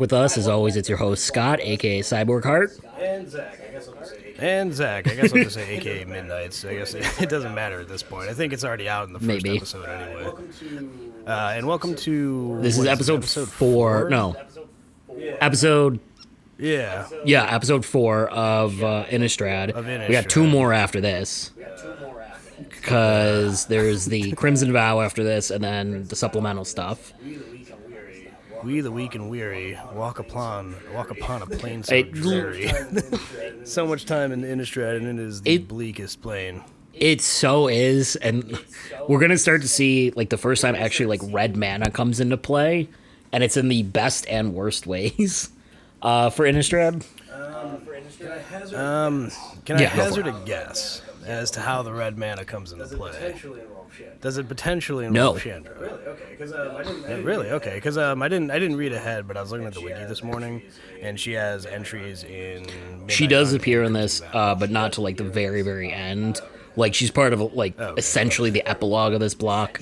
With us, as always, it's your host, Scott, aka Cyborg Heart. And Zach, I guess I'll just say AKA Midnights. I guess it doesn't matter at this point. I think it's already out in the first Maybe. episode anyway. And welcome to... This is episode 4. No. Episode... Yeah. Yeah, episode 4 of Innistrad. We got 2 more after this. Because there's the Crimson Vow after this, and then the supplemental stuff. We, the weak and weary, walk upon a plain so dreary. So much time in Innistrad, and it is the bleakest plain. It so is, and we're going to start to see, like, the first time actually, like, red mana comes into play, and it's in the best and worst ways for Innistrad. Can I hazard a guess as to how the red mana comes into play? Does it potentially involve Chandra? Really? Okay, because I didn't read ahead, but I was looking at the wiki this morning, and she has entries in... She does appear in this, but not till, like, the very, very end. Like, she's part of, like, essentially the epilogue of this block.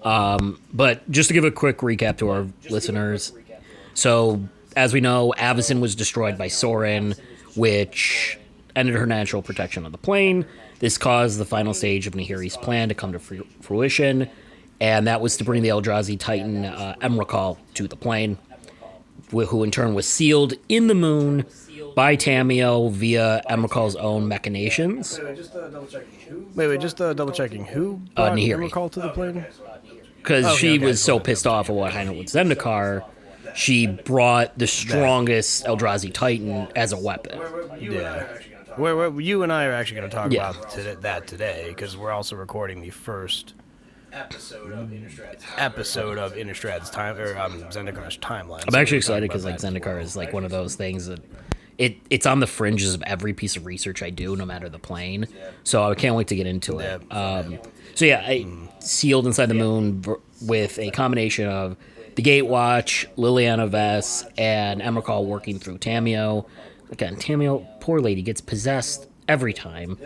But just to give a quick recap to our listeners. So, as we know, Avacyn was destroyed by Sorin, which ended her natural protection on the plane. This caused the final stage of Nahiri's plan to come to fruition, and that was to bring the Eldrazi Titan Emrakul to the plane, who in turn was sealed in the moon by Tamiyo via Emrakul's own machinations. Wait, just double checking. Who brought Nahiri. Emrakul to the plane? Because she was so pissed off at what happened with Zendikar, she brought the strongest Eldrazi Titan as a weapon. Yeah. Where you and I are actually going to talk about that today, because we're also recording the first episode of Innistrad's time, or Zendikar's timeline. I'm actually excited because like Zendikar is like one of those things that it's on the fringes of every piece of research I do, no matter the plane. So I can't wait to get into it. I sealed inside the moon with a combination of the Gatewatch, Liliana Vess, and Emrakul working through Tamiyo. Again, Tamiyo, poor lady, gets possessed every time.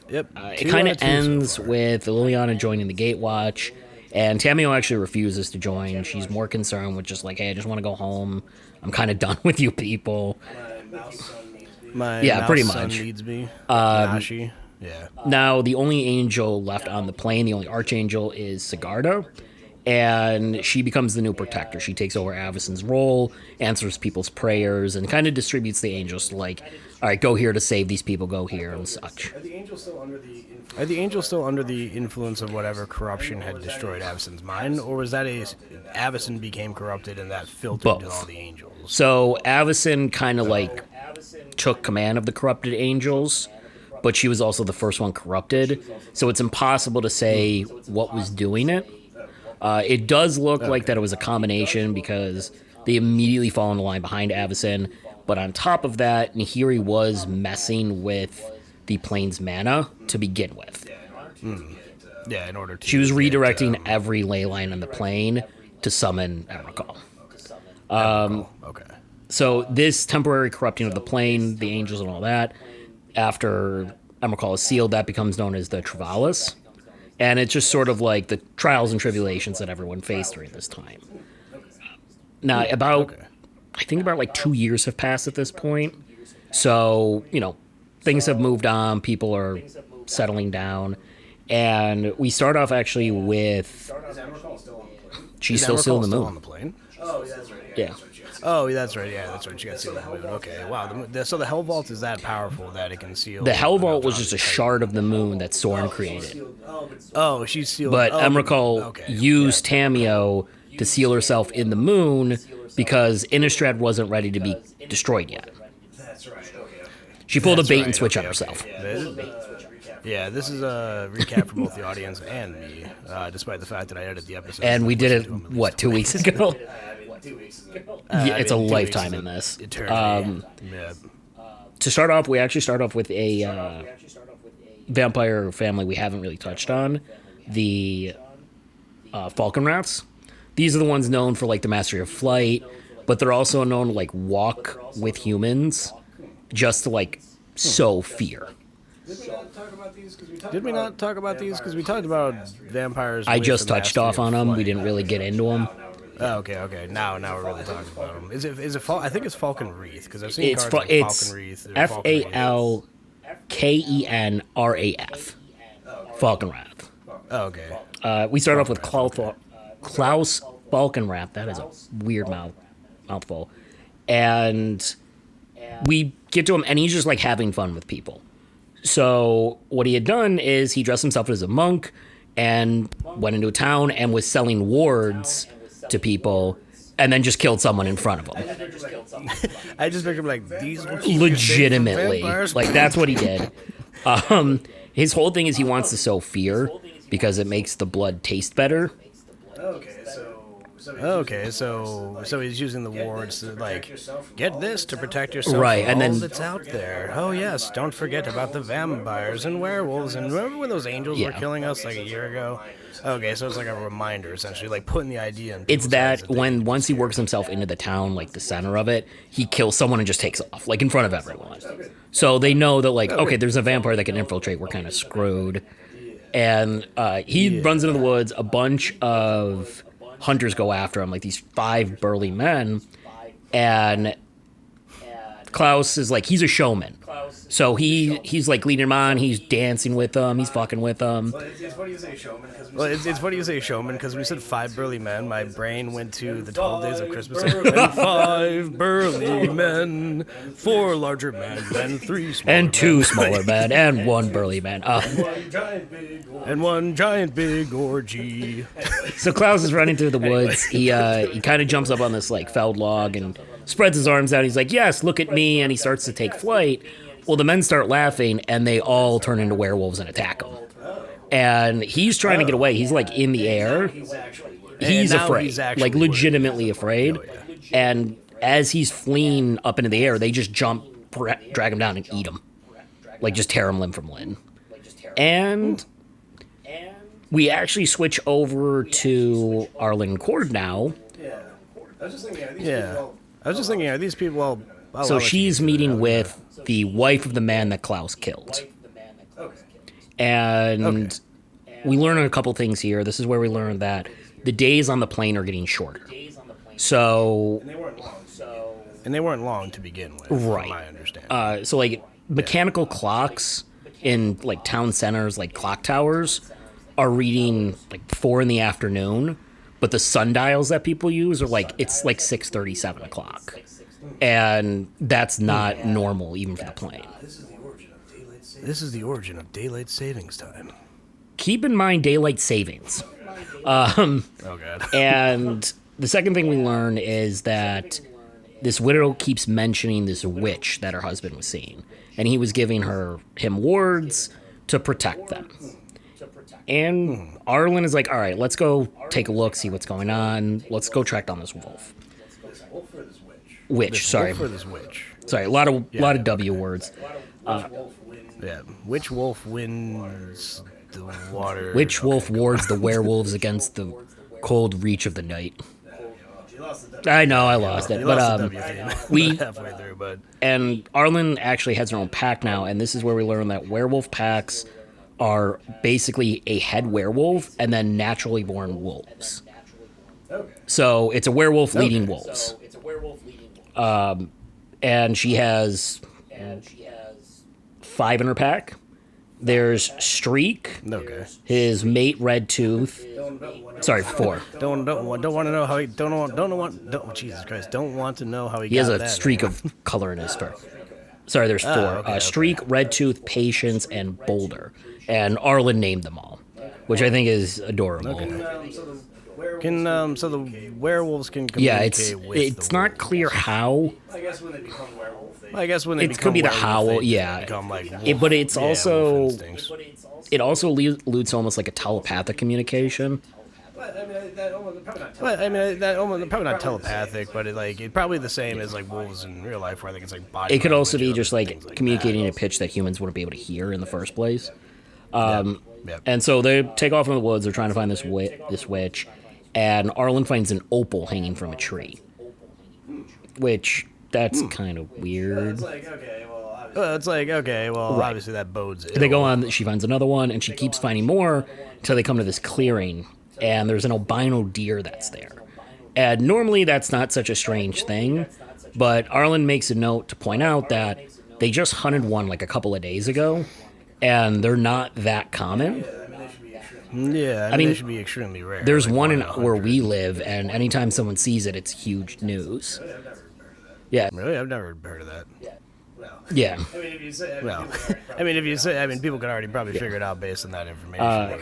Yep. It kind of ends with Liliana joining the Gatewatch, and Tamiyo actually refuses to join. She's more concerned with just like, hey, I just want to go home. I'm kind of done with you people. My pretty son much. Needs me. Nashi. Yeah. Now, the only angel left on the plane, the only archangel, is Sigarda. And she becomes the new protector. She takes over Avacyn's role, answers people's prayers, and kind of distributes the angels to like, all right, go here to save these people, go here, and such. Are the angels still under the influence of whatever corruption had destroyed Avacyn's mind, or was that Avacyn became corrupted and that filtered to all the angels? So Avacyn kind of like took command of the corrupted angels, but she was also the first one corrupted. So it's impossible to say what was doing it. It does look like that it was a combination because they immediately fall in the line behind Avacyn. But on top of that, Nahiri was messing with the plane's mana to begin with. Yeah, in order to... She was redirecting every ley line on the plane to summon Emrakul. Okay. So this temporary corrupting of the plane, the angels and all that, after Emrakul is sealed, that becomes known as the Travalis. And it's just sort of like the trials and tribulations that everyone faced during this time. Now, I think about like 2 years have passed at this point. So, things have moved on. People are settling down. And we start off actually with... She's still in the moon. On the plane? Oh, yeah, that's right. Yeah. Oh, that's right. Yeah, that's right. She got sealed in the moon. Okay, wow. So the Hell Vault is that powerful that it can seal... The Hell Vault was just a shard of the moon that Sorin created. Oh, she's sealed... But Emrakul used Tamiyo to seal herself in the moon because Innistrad wasn't ready to be destroyed yet. That's right. Okay. She pulled a bait and switch on herself. Yeah, this is a recap for both the audience and me, despite the fact that I edited the episode. And we did it, 2 weeks ago? Yeah, it's a lifetime in this. Eternity. To start off, we actually start off with a vampire family we haven't really touched on, the Falcon Rats. These are the ones known for like the mastery of flight, but they're also known to like walk with humans just to like sow fear. Did we not talk about these? Because we talked about vampires. I just touched off on them. We didn't really get into them. Oh, okay. Now we're really talking about him. Is it I think it's Falcon Wreath because I've seen It's cards like it's Falcon Wreath. Falkenrath. Falkenrath. Oh, okay. We start off with Klaus Falkenrath. That is a weird mouthful. And we get to him, and he's just like having fun with people. So what he had done is he dressed himself as a monk and went into a town and was selling wards to people, and then just killed someone in front of them. I just pictured him like these. Legitimately, like that's what he did. His whole thing is he wants to sow fear because it makes the blood taste better. Okay, so he's using the wards to like get this to protect yourself right, from and all then that's out there. Oh yes, don't forget about the vampires and werewolves. And remember when those angels were killing us like a year ago? Okay, so it's like a reminder essentially, like putting the idea in. It's that once he works himself into the town, like the center of it, he kills someone and just takes off, like in front of everyone. So they know that like, okay, there's a vampire that can infiltrate. We're kind of screwed. And he runs into the woods. A bunch of hunters go after him, like these 5 burly men, and Klaus is like, he's a showman, so he's like leading him on, he's dancing with them, he's fucking with them. It's funny you say showman because when you said 5 burly men, my brain went to the 12 Days of Christmas and 5 burly men, 4 larger men and 3 smaller and 2 men. smaller men and 1 burly man. And 1 giant big orgy. So Klaus is running through the woods. He kind of jumps up on this like felled log and spreads his arms out. He's like, yes, look at me. And he starts to take flight. Well, the men start laughing and they all turn into werewolves and attack him. And he's trying to get away. He's like in the air. He's afraid, like legitimately afraid. And as he's fleeing up into the air, they just jump, drag him down and eat him. Like just tear him limb from limb. And we actually switch over to Arlen Cord now. I was just thinking, are these people... So she's meeting with the wife of the man that Klaus killed. And we learn a couple things here. This is where we learn that the days on the plane are getting shorter. So... And they weren't long to begin with, right. From my understanding. So, like, mechanical clocks in, like, town centers, like clock towers, are reading, like, 4 in the afternoon, but the sundials that people use are, like, it's, like, 6:30, 7 o'clock. And that's not normal, even for the plane. This is the origin of daylight savings time. Keep in mind daylight savings. Oh, God. And the second thing we learn is that this widow keeps mentioning this witch that her husband was seeing. And he was giving him wards to protect them. And Arlen is like, all right, let's go take a look, see what's going on. Let's go track down this wolf. Witch, sorry. This witch. Sorry, a lot of W words. Which wolf wins the water? Which wolf wards the werewolves against the cold reach of the night? I know, I lost it. But we halfway through, but and Arlen actually has her own pack now, and this is where we learn that werewolf packs are basically a head werewolf and then naturally born wolves. So it's a werewolf leading wolves. And she has 5 in her pack. There's Streak, his mate Red Tooth. Sorry, 4. Don't want to know how he Jesus Christ, don't want to know how he has got a that, streak of color in his fur. Sorry, there's 4. Streak, Red Tooth, Patience, and Boulder. And Arlen named them all, which I think is adorable. So the werewolves can communicate with it's not clear how. I guess when they become werewolf, it could be the howl, yeah. Become like but it's also it also alludes to almost like a telepathic communication. Probably not telepathic, but it's probably the same as like wolves in real life, where I think it's like body. It could also be just like communicating a pitch that humans wouldn't be able to hear in the first place. And so they take off in the woods. They're trying to find this witch, and Arlen finds an opal hanging from a tree, which that's kind of weird. It's like, okay, well, obviously that bodes ill. They go on. She finds another one, and she keeps finding more until they come to this clearing, and there's an albino deer that's there. And normally that's not such a strange thing, but Arlen makes a note to point out that they just hunted one like a couple of days ago, and they're not that common. Yeah, I mean, they should be extremely rare. There's like one in where we live, and anytime someone sees it, it's huge news. Yeah. Really? I've never heard of that. Yeah. Well, I mean, people could already probably figure it out based on that information. I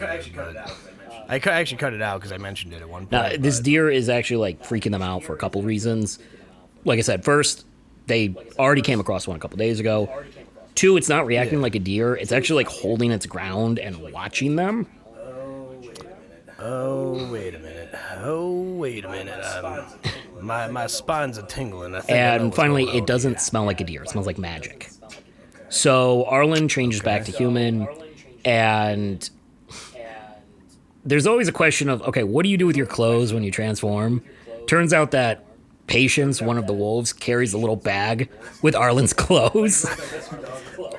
actually cut it out because I mentioned it at one point. This deer is actually like freaking them out for a couple reasons. Like I said, first, they already came across one a couple days ago. 2, it's not reacting like a deer. It's actually like holding its ground and watching them. Oh, wait a minute. My spines are tingling. And finally, it doesn't smell like a deer. It smells like magic. So Arlen changes back to human, and there's always a question of, okay, what do you do with your clothes when you transform? Turns out that Patience, one of the wolves, carries a little bag with Arlen's clothes.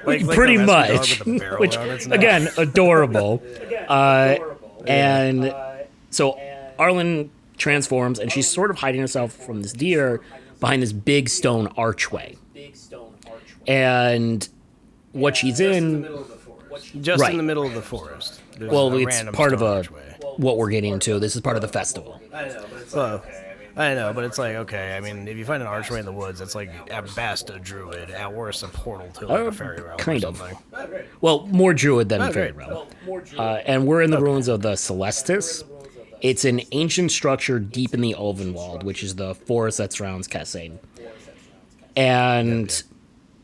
Pretty much. Which, again, adorable. And so Arlen transforms, and she's sort of hiding herself from this deer behind this big stone archway. And what she's in... Just in the middle of the forest. Well, it's part of what we're getting into. This is part of the festival. I know, but it's like, okay, I mean, if you find an archway in the woods, it's like, at best, a druid. At worst, a portal to like a fairy realm kind or something. Well, more druid than fairy realm. And we're in the ruins of the Celestus. It's an ancient structure deep in the Ulvenwald, which is the forest that surrounds Kessane. And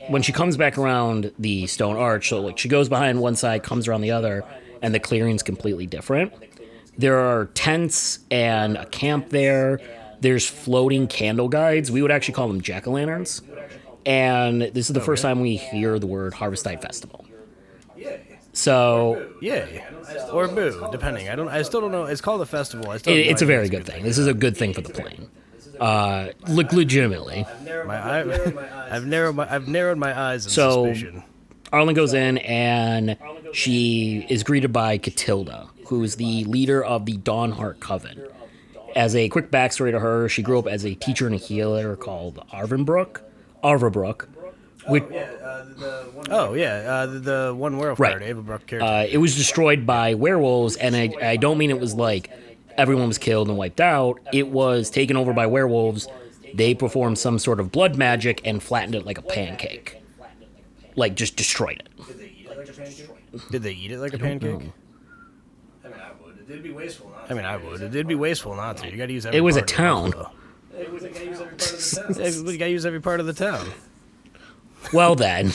when she comes back around the stone arch, so like she goes behind one side, comes around the other, and the clearing's completely different. There are tents and a camp there. There's floating candle guides. We would actually call them jack-o'-lanterns. And this is the first time we hear the word Harvesttide Festival. So... Yay. Or boo, depending. I still don't know. It's called a festival. It's a very good thing. This is a good thing for the plane. Legitimately. I've narrowed my eyes in suspicion. Arlen goes in, and she is greeted by Catilda, who is the leader of the Dawnheart Coven. As a quick backstory to her, she grew up as a teacher and a healer called Arvabrook. The one werewolf card, Avabrook character. It was destroyed by werewolves, and I don't mean it was like everyone was killed and wiped out. It was taken over by werewolves. They performed some sort of blood magic and flattened it like a pancake. Like, just destroyed it. Did they eat it like a pancake? It'd be wasteful not to. It'd be wasteful not to. You gotta use every It was a part town. You gotta use every part of the town. Well then.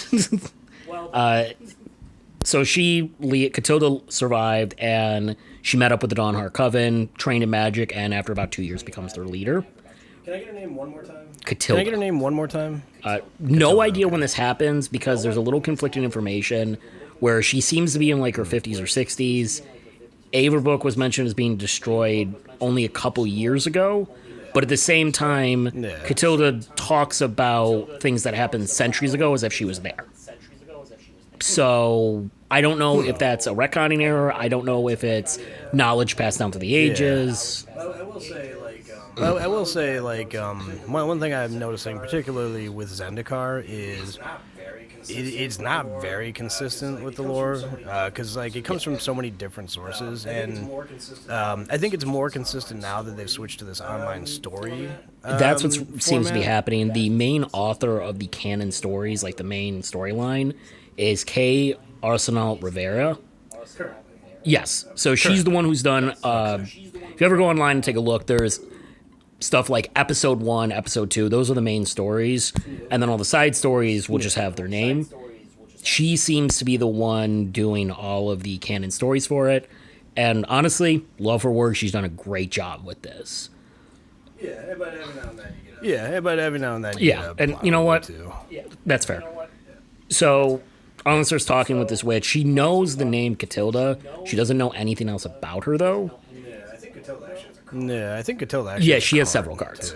So Catilda survived, and she met up with the Dawnheart Coven, trained in magic, and after about 2 years becomes their leader. Can I get her name one more time? Catilda. Can I get her name one more time? No idea when this happens, because there's a little conflicting information where she seems to be in like her 50s or 60s. Avabrook was mentioned as being destroyed only a couple years ago, but at the same time, Catilda talks about things that happened centuries ago as if she was there. So I don't know if that's a retconning error. I don't know if it's knowledge passed down to the ages. I will say, one thing I'm noticing, particularly with Zendikar, is it's not very consistent with the lore, because it comes from so many different sources, and I think it's more consistent now that they've switched to this online story. That's what seems to be happening. The main author of the canon stories, like the main storyline, is Kay Arsenal Rivera. Yes, so she's the one who's done. If you ever go online and take a look, there's stuff like episode 1, episode 2, those are the main stories, and then all the side stories will just have their name. She seems to be the one doing all of the canon stories for it, and honestly, love her work. She's done a great job with this. Yeah, but every now and then you get and you know what? That's fair. So Arlen starts talking with this witch. She knows the name Catilda. She doesn't know anything else about her, though. Yeah, I think Catilda actually. Yeah, she has several cards.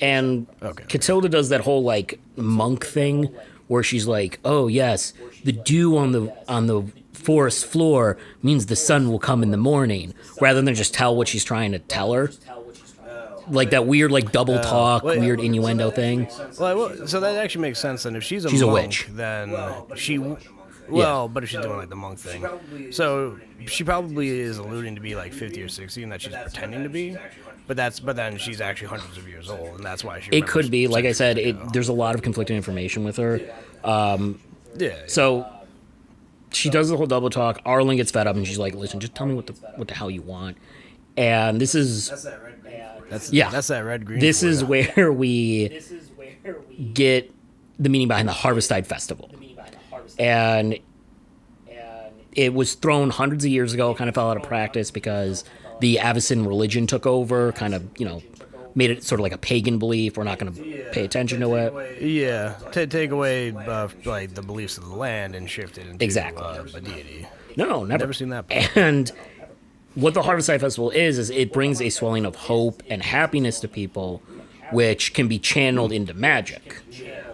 And Catilda does that whole monk thing where she's like, "Oh yes, the dew on the forest floor means the sun will come in the morning," rather than just tell what she's trying to tell her. like that weird like double talk, wait. weird innuendo thing. Well, so that actually makes sense. Then if she's a She's monk, a witch. then she. Well, but if she's doing like the monk thing, so she probably is alluding to be like 50 or 60, and that she's pretending to be. But then she's actually hundreds of years old, and that's why she. It could be, like I said, ago. there's a lot of conflicting information with her. Yeah. So she does the whole double talk. Arlen gets fed up, and she's like, "Listen, just tell me what the hell you want." And this is That's that red green. This is where we get the meaning behind the Harvesttide Festival. And it was thrown hundreds of years ago, kind of fell out of practice because the Avicen religion took over, kind of, made it sort of like a pagan belief. We're not going to pay attention to it. Yeah, take away like the beliefs of the land and shift it into a deity. No, never seen that before. And what the Harvesttide Festival is it brings a swelling of hope and happiness to people, which can be channeled into magic.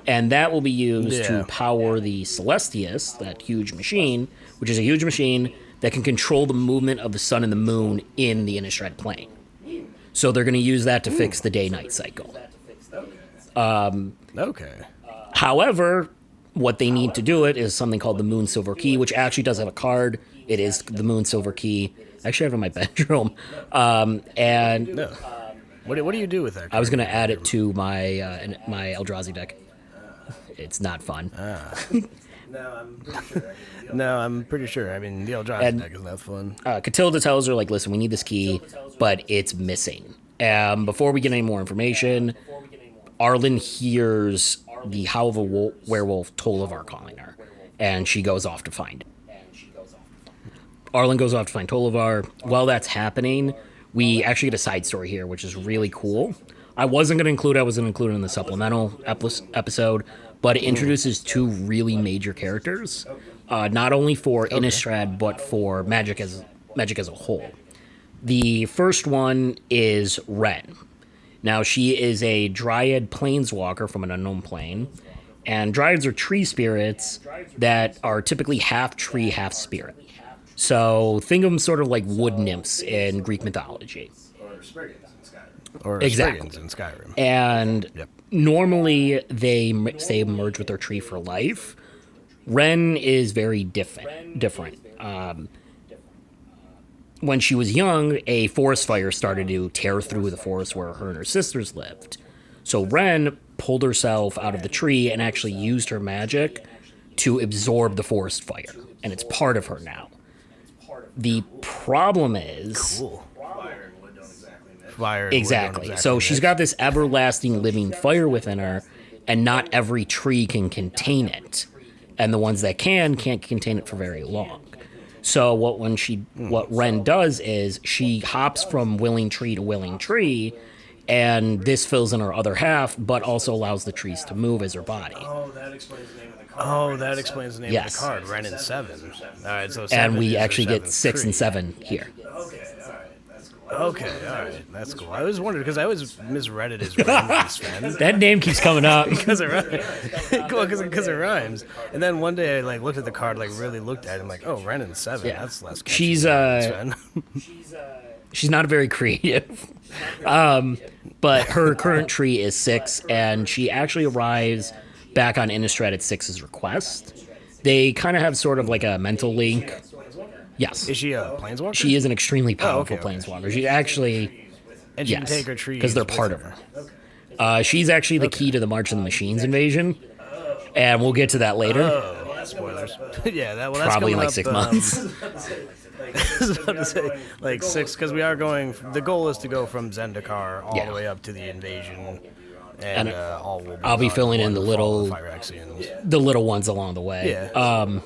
And that will be used to power the Celestus, that huge machine, which is a huge machine that can control the movement of the sun and the moon in the Innistrad plane. So they're going to use that to fix the day-night cycle. Okay. However, what they need to do it is something called the Moon Silver Key, which actually does have a card. It is the Moon Silver Key. I actually have it in my bedroom. And no. What do you do with that card? I was going to add it to my my Eldrazi deck. It's not fun. No, I'm pretty sure. I mean, the Eldrazi deck is not fun. Catilda tells her, like, listen, we need this key, but it's missing. Before we get any more information, Arlen hears the howl of a werewolf, Tolivar, calling her, and she goes off to find it. Arlen goes off to find Tolivar. While that's happening, we actually get a side story here, which is really cool. I was going to include it in the supplemental episode, but it introduces two really major characters, not only for Innistrad, but for Magic as a whole. The first one is Ren. Now, she is a Dryad Planeswalker from an unknown plane, and Dryads are tree spirits that are typically half tree, half spirit. So think of them sort of like wood nymphs in Greek mythology. Or exactly. in Skyrim. And normally they merge with their tree for life. Ren is very different. When she was young, a forest fire started to tear through the forest where her and her sisters lived. So Ren pulled herself out of the tree and actually used her magic to absorb the forest fire. And it's part of her now. The problem is... Cool. Exactly. So she's got this everlasting living fire within her, and not every tree can contain it. And the ones that can't contain it for very long. So what Ren does is she hops from willing tree to willing tree, and this fills in her other half, but also allows the trees to move as her body. Oh, that explains the name of the card. Of the card. Ren and 7. All right, so 7 and we actually get 6 tree. and 7 here. Okay, all right, that's cool. I was wondering because I always misread it as Ren Sven. That name keeps coming up because it rhymes. Because it rhymes. And then one day I looked at the card, really looked at it, and oh, Ren and 7. Yeah. That's less. She's she's not very creative, but her current tree is 6, and she actually arrives back on Innistrad at 6's request. They kind of have sort of like a mental link. Yes. Is she a planeswalker? She is an extremely powerful planeswalker. She actually... And she can take her trees. Because they're part of her. She's actually the key to the March of the Machines invasion. And we'll get to that later. Oh, spoilers. Yeah, that's probably in like up, 6 months. I was about to say, 6, because we are going... The goal is to go from Zendikar all the way up to the invasion. And all will be I'll be filling in the little ones along the way. Yeah.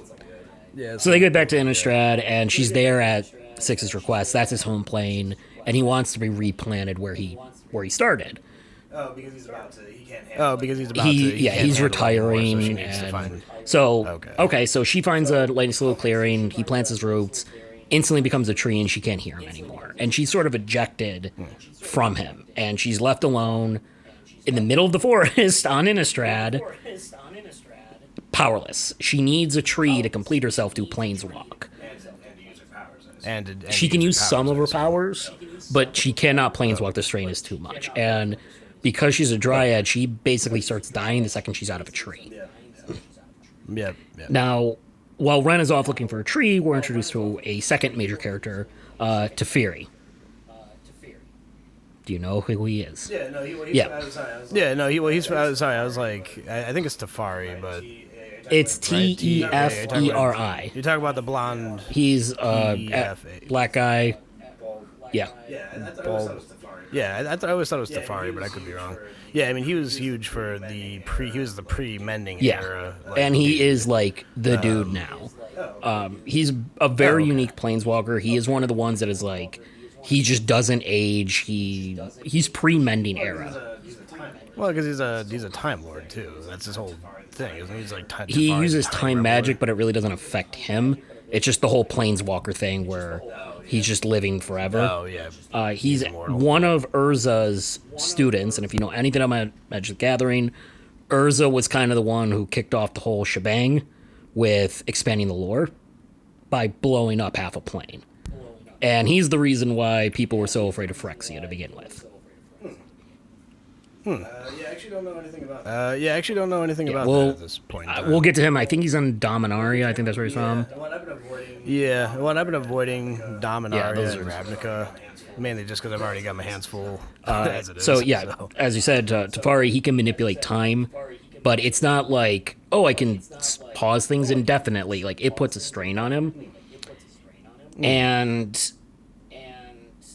So they get back to Innistrad, and she's there at 6's request. That's his home plane, and he wants to be replanted where he started. Oh, because he's about to. He can't handle. Oh, because he's about to. He's retiring. So she needs to find. So she finds a nice little clearing. He plants his roots, instantly becomes a tree, and she can't hear him anymore. And she's sort of ejected from him, and she's left alone in the middle of the forest on Innistrad. Powerless. She needs a tree to complete herself to planeswalk. And she can use some of her powers, but she cannot planeswalk the Strainus too much. And because she's a dryad, she basically starts dying the second she's out of a tree. Yep. Now, while Ren is off looking for a tree, we're introduced to a second major character, Teferi. Do you know who he is? Yeah, no, he's sorry. I was like, I think it's Teferi, but it's Teferi. You talk about the blonde. He's black guy. Yeah. I always thought it was Teferi, but I could be wrong. Yeah, I mean, he was huge for the pre-mending era. Like, and he is like the dude now. He's a very unique planeswalker. He is one of the ones that is like, he just doesn't age. He's pre-mending era. Well, because he's a time lord too. That's his whole thing. Isn't he? He's like he uses time magic, but it really doesn't affect him. It's just the whole planeswalker thing where he's just living forever. Oh, yeah. He's one of Urza's students, and if you know anything about Magic the Gathering, Urza was kind of the one who kicked off the whole shebang with expanding the lore by blowing up half a plane. And he's the reason why people were so afraid of Phyrexia to begin with. I actually don't know anything about that at this point. We'll get to him. I think he's on Dominaria. I think that's where he's from. I've been avoiding Dominaria and Ravnica, mainly just because I've already got my hands full as it is. So, as you said, Teferi, he can manipulate time, but it's not like, I can pause things indefinitely. Like, it puts a strain on him. And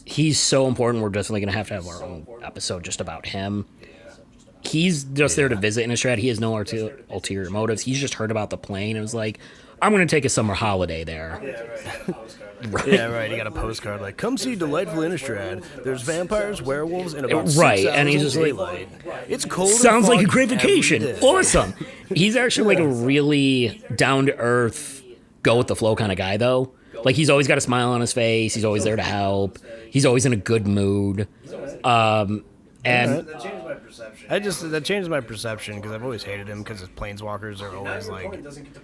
he's so important, we're definitely going to have our own episode just about him. He's just there to visit Innistrad. He has no ulterior motives. He's just heard about the plane and was like, I'm going to take a summer holiday there. Right. Yeah, right. He got a postcard like, come see delightful Innistrad. There's vampires, werewolves, and about 6 hours and he's just daylight. It's cold. Sounds like a great vacation. Awesome. He's actually like a really down-to-earth, go-with-the-flow kind of guy, though. Like, he's always got a smile on his face. He's always there to help. He's always in a good mood. And that changed my perception because I've always hated him because his planeswalkers are always like, doesn't get to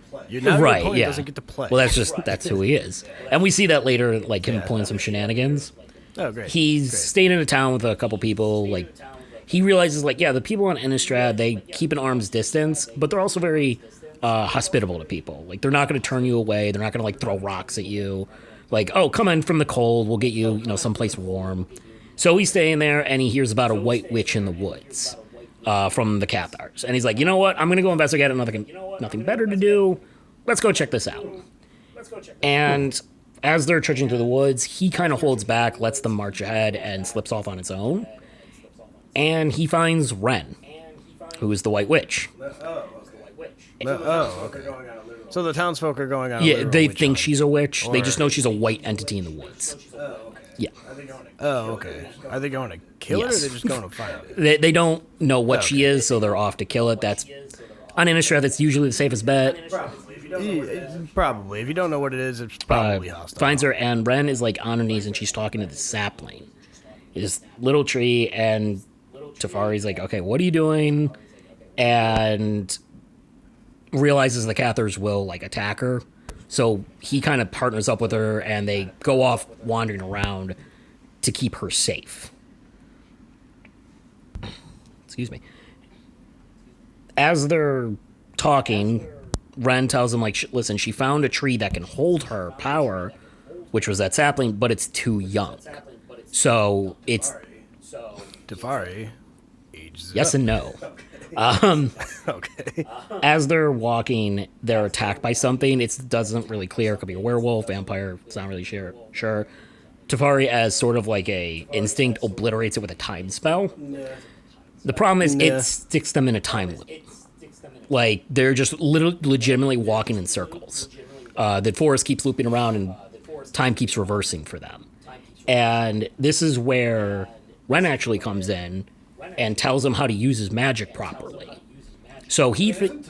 play. Well, that's who he is, and we see that later, like him pulling some shenanigans. Oh, great. He's staying in a town with a couple people. Like, he realizes, like, the people on Innistrad, they keep an arm's distance, but they're also very hospitable to people. Like, they're not going to turn you away. They're not going to like throw rocks at you. Like, oh, come in from the cold. We'll get you, someplace warm. So he's staying there, and he hears about a white witch in the woods from the Cathars. And he's like, you know what? I'm going to go investigate it. Nothing better to do. Let's go check this out. And as they're trudging through the woods, he kind of holds back, lets them march ahead, and slips off on its own. And he finds Ren, who is the white witch. Okay. So the townsfolk are going on. Yeah, they think she's a witch. They just know she's a white entity in the woods. Yeah. Oh, okay. Are they going to kill it, or are they just going to find it? They don't know what she is, so they're off to kill it. That's on Innistrad. That's usually the safest bet. Probably. If you don't know what it is, it's probably hostile. Finds her, and Ren is like on her knees, and she's talking to the sapling. This little tree, and Teferi's like, okay, what are you doing? And realizes the Cathars will like attack her. So he kind of partners up with her, and they go off wandering around to keep her safe. Excuse me. As they're talking, Ren tells him, like, listen, she found a tree that can hold her power, which was that sapling, but it's too young. So it's... Teferi. Yes and no. Okay. As they're walking, they're attacked by something. It doesn't really clear. It could be a werewolf, vampire. It's not really sure. Teferi, as sort of like a instinct, obliterates it with a time spell. The problem is it sticks them in a time loop. Like, they're just legitimately walking in circles. The forest keeps looping around, and time keeps reversing for them. And this is where Ren actually comes in and tells him how to use his magic properly. So he... isn't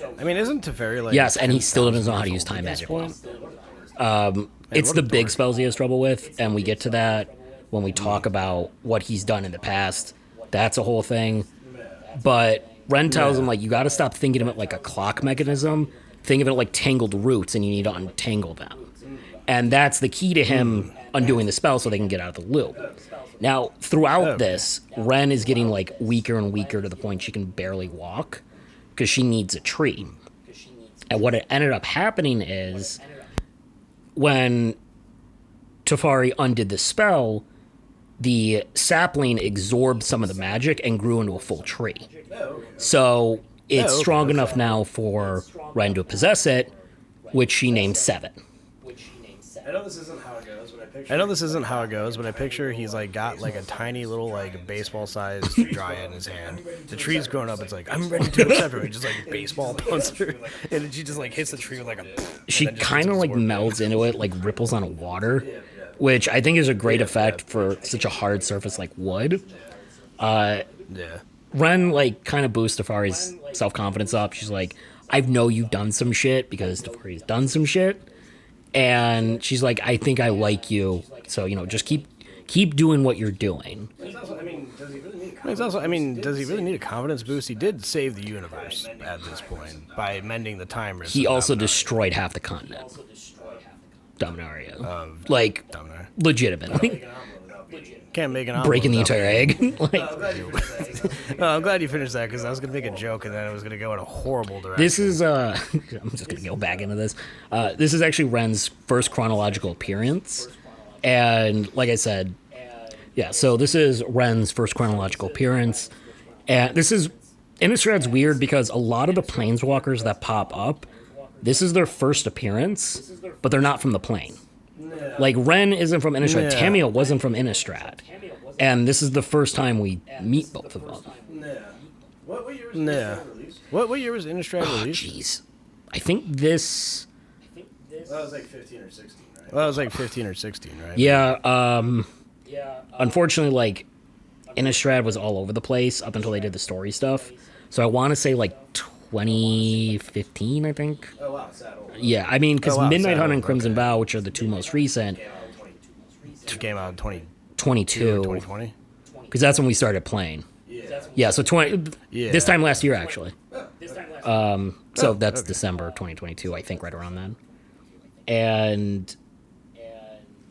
Teferi like... Yes, and he still doesn't know how to use time magic well. It's the big spells he has trouble with, and we get to that when we talk about what he's done in the past. That's a whole thing. But Ren tells him, like, you got to stop thinking of it like a clock mechanism. Think of it like tangled roots, and you need to untangle them. And that's the key to him undoing the spell so they can get out of the loop. Now, throughout this, Ren is getting like weaker and weaker to the point she can barely walk because she needs a tree. And what it ended up happening is when Teferi undid the spell, the sapling absorbed some of the magic and grew into a full tree. So it's strong enough now for Ren to possess it, which she named Seven. I know this isn't how it goes, but I picture he's like got like a tiny little like baseball-sized dryad in his hand. The tree's grown up. It's like, I'm ready to accept her. He just like baseball punts her, and then she just like hits the tree with like a. She kind of like melds into it, like ripples on water, which I think is a great effect for such a hard surface like wood. Ren like kind of boosts Teferi's self-confidence up. She's like, I know you've done some shit because Teferi's done some shit. And she's like, I think I like you, so, you know, just keep doing what you're doing. Does he really need a confidence boost? He did save the universe at this point by mending the time rift. He also destroyed half the continent. Dominaria. Legitimately. Can't make an breaking the entire egg. I'm glad you finished that because I was going to make a joke and then it was going to go in a horrible direction. This is, I'm just going to go back into this. This is actually Ren's first chronological appearance. And like I said, yeah, so this is Ren's first chronological appearance. And this is, Innistrad's weird because a lot of the planeswalkers that pop up, this is their first appearance, but they're not from the plane. Like, Ren isn't from Innistrad. Tamiel wasn't from Innistrad. And this is the first time we meet both of them. What year was Innistrad released? Jeez. I think this... That was like 15 or 16, right? Well, that was like 15 or 16, right? Yeah, unfortunately, like, Innistrad was all over the place up until they did the story stuff. So I want to say, like, 2015, I think. Oh, wow. Yeah, I mean, because Midnight Hunt and Crimson Vow, which are the two most recent, came out in 2022. 2020? Because that's when we started playing. Yeah, so this time last year, actually. So that's December 2022, I think, right around then. And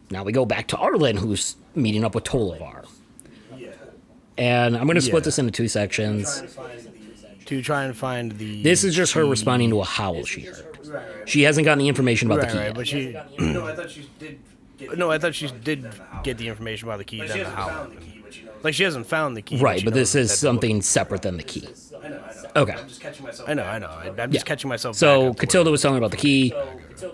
now we go back to Arlen, who's meeting up with Tolivar. And I'm going to split this into two sections. To try and find the... This is just her responding to a howl she heard. She hasn't gotten the information about the key yet. But she... I thought she did get the information about the key, then the howl. Like, she hasn't found the key. Right, but this is something separate than the key. Okay. I know. I'm just catching myself So, Catilda was telling me about the key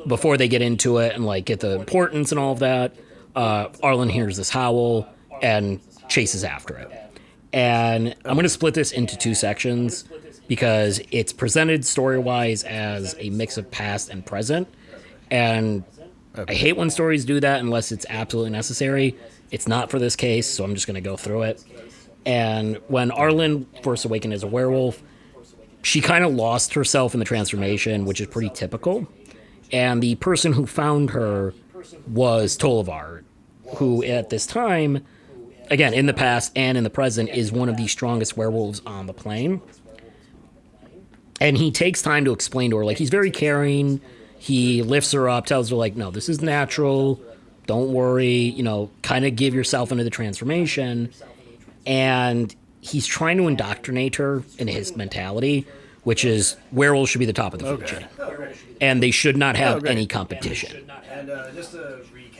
before they get into it and, like, get the importance and all of that. Arlen hears this howl and chases after it. And I'm going to split this into two sections because it's presented story-wise as a mix of past and present. And I hate when stories do that unless it's absolutely necessary. It's not for this case, so I'm just going to go through it. And when Arlen first awakened as a werewolf, she kind of lost herself in the transformation, which is pretty typical. And the person who found her was Tolivar, who at this time... again, in the past and in the present, is one of the strongest werewolves on the plane. And he takes time to explain to her, like, he's very caring. He lifts her up, tells her, like, no, this is natural. Don't worry, you know, kind of give yourself into the transformation. And he's trying to indoctrinate her in his mentality, which is werewolves should be the top of the food chain. And they should not have any competition.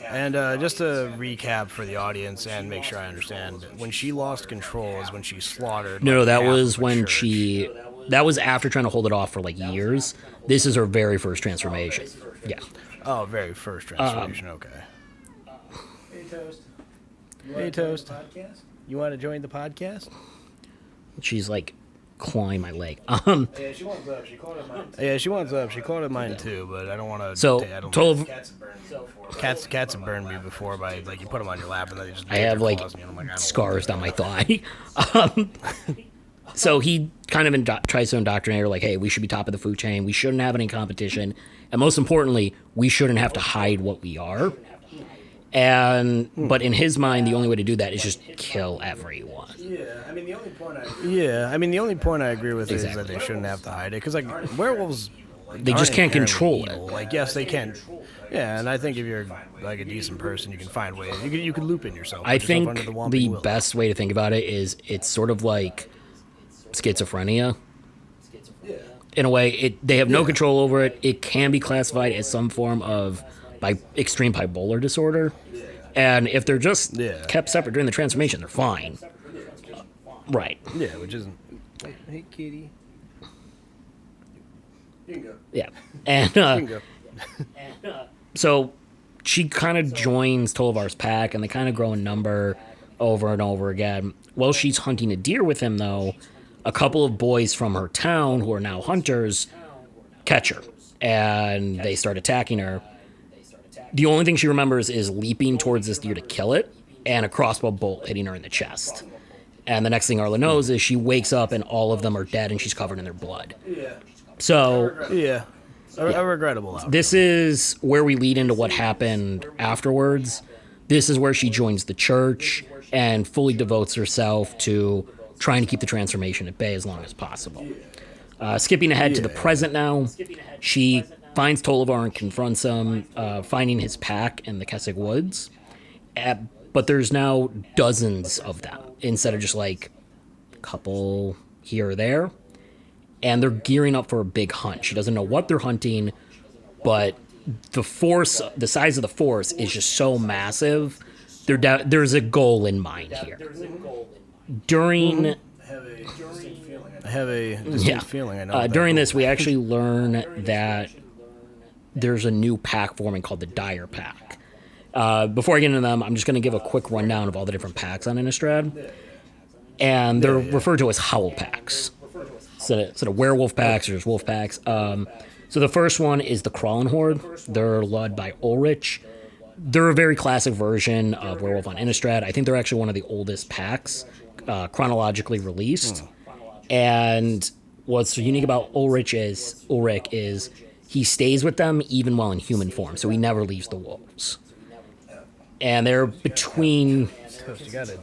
And just to recap for the audience and make sure I understand, when she lost control is when she slaughtered... No, that was when she... That was after trying to hold it off for, like, years. This is her very first transformation. Yeah. Oh, very first transformation, okay. Hey, Toast. You want to join the podcast? She's, like, clawing my leg. Yeah, she wants up. She clawed at mine, too, but I don't want to... So, Cats have burned me before by, like, you put them on your lap and then they just... I have, like, scars down my thigh. So he kind of tries to indoctrinate her, like, hey, we should be top of the food chain. We shouldn't have any competition. And most importantly, we shouldn't have to hide what we are. But in his mind, the only way to do that is just kill everyone. I mean, the only point I agree with is that they shouldn't have to hide it. Because, like, werewolves They just can't control evil. it. Like, yes, they can. Yeah, and I think if you're like a decent person, you can find ways. You can loop in yourself. I think the best way to think about it is it's sort of like schizophrenia. In a way, they have no control over it. It can be classified as some form of extreme bipolar disorder. And if they're just kept separate during the transformation, they're fine. Right. Yeah, which isn't... Hey, kitty. You can go. Yeah. And, you can go. So she kind of joins Tolvar's pack, and they kind of grow in number over and over again. While she's hunting a deer with him, though, a couple of boys from her town, who are now hunters, catch her, and they start attacking her. The only thing she remembers is leaping towards this deer to kill it, and a crossbow bolt hitting her in the chest. And the next thing Arla knows is she wakes up, and all of them are dead, and she's covered in their blood. So... Yeah. A regrettable outcome. This is where we lead into what happened afterwards. This is where she joins the church and fully devotes herself to trying to keep the transformation at bay as long as possible. Skipping ahead to the present now, she finds Tolvar and confronts him, finding his pack in the Kessig Woods. But there's now dozens of them, instead of just like a couple here or there. And they're gearing up for a big hunt. She doesn't know what they're hunting, but the size of the force is just so massive. There's a goal in mind here. During... I have a distinct feeling. I know during this, we actually learn that there's a new pack forming called the Dire Pack. Before I get into them, I'm just going to give a quick rundown of all the different packs on Innistrad. And they're referred to as Howl Packs. Sort of werewolf packs or just wolf packs. So the first one is the Crawling Horde. They're led by Ulrich. They're a very classic version of Werewolf on Innistrad. I think they're actually one of the oldest packs chronologically released. And what's unique about Ulrich is he stays with them even while in human form, so he never leaves the wolves. And they're between... You got it.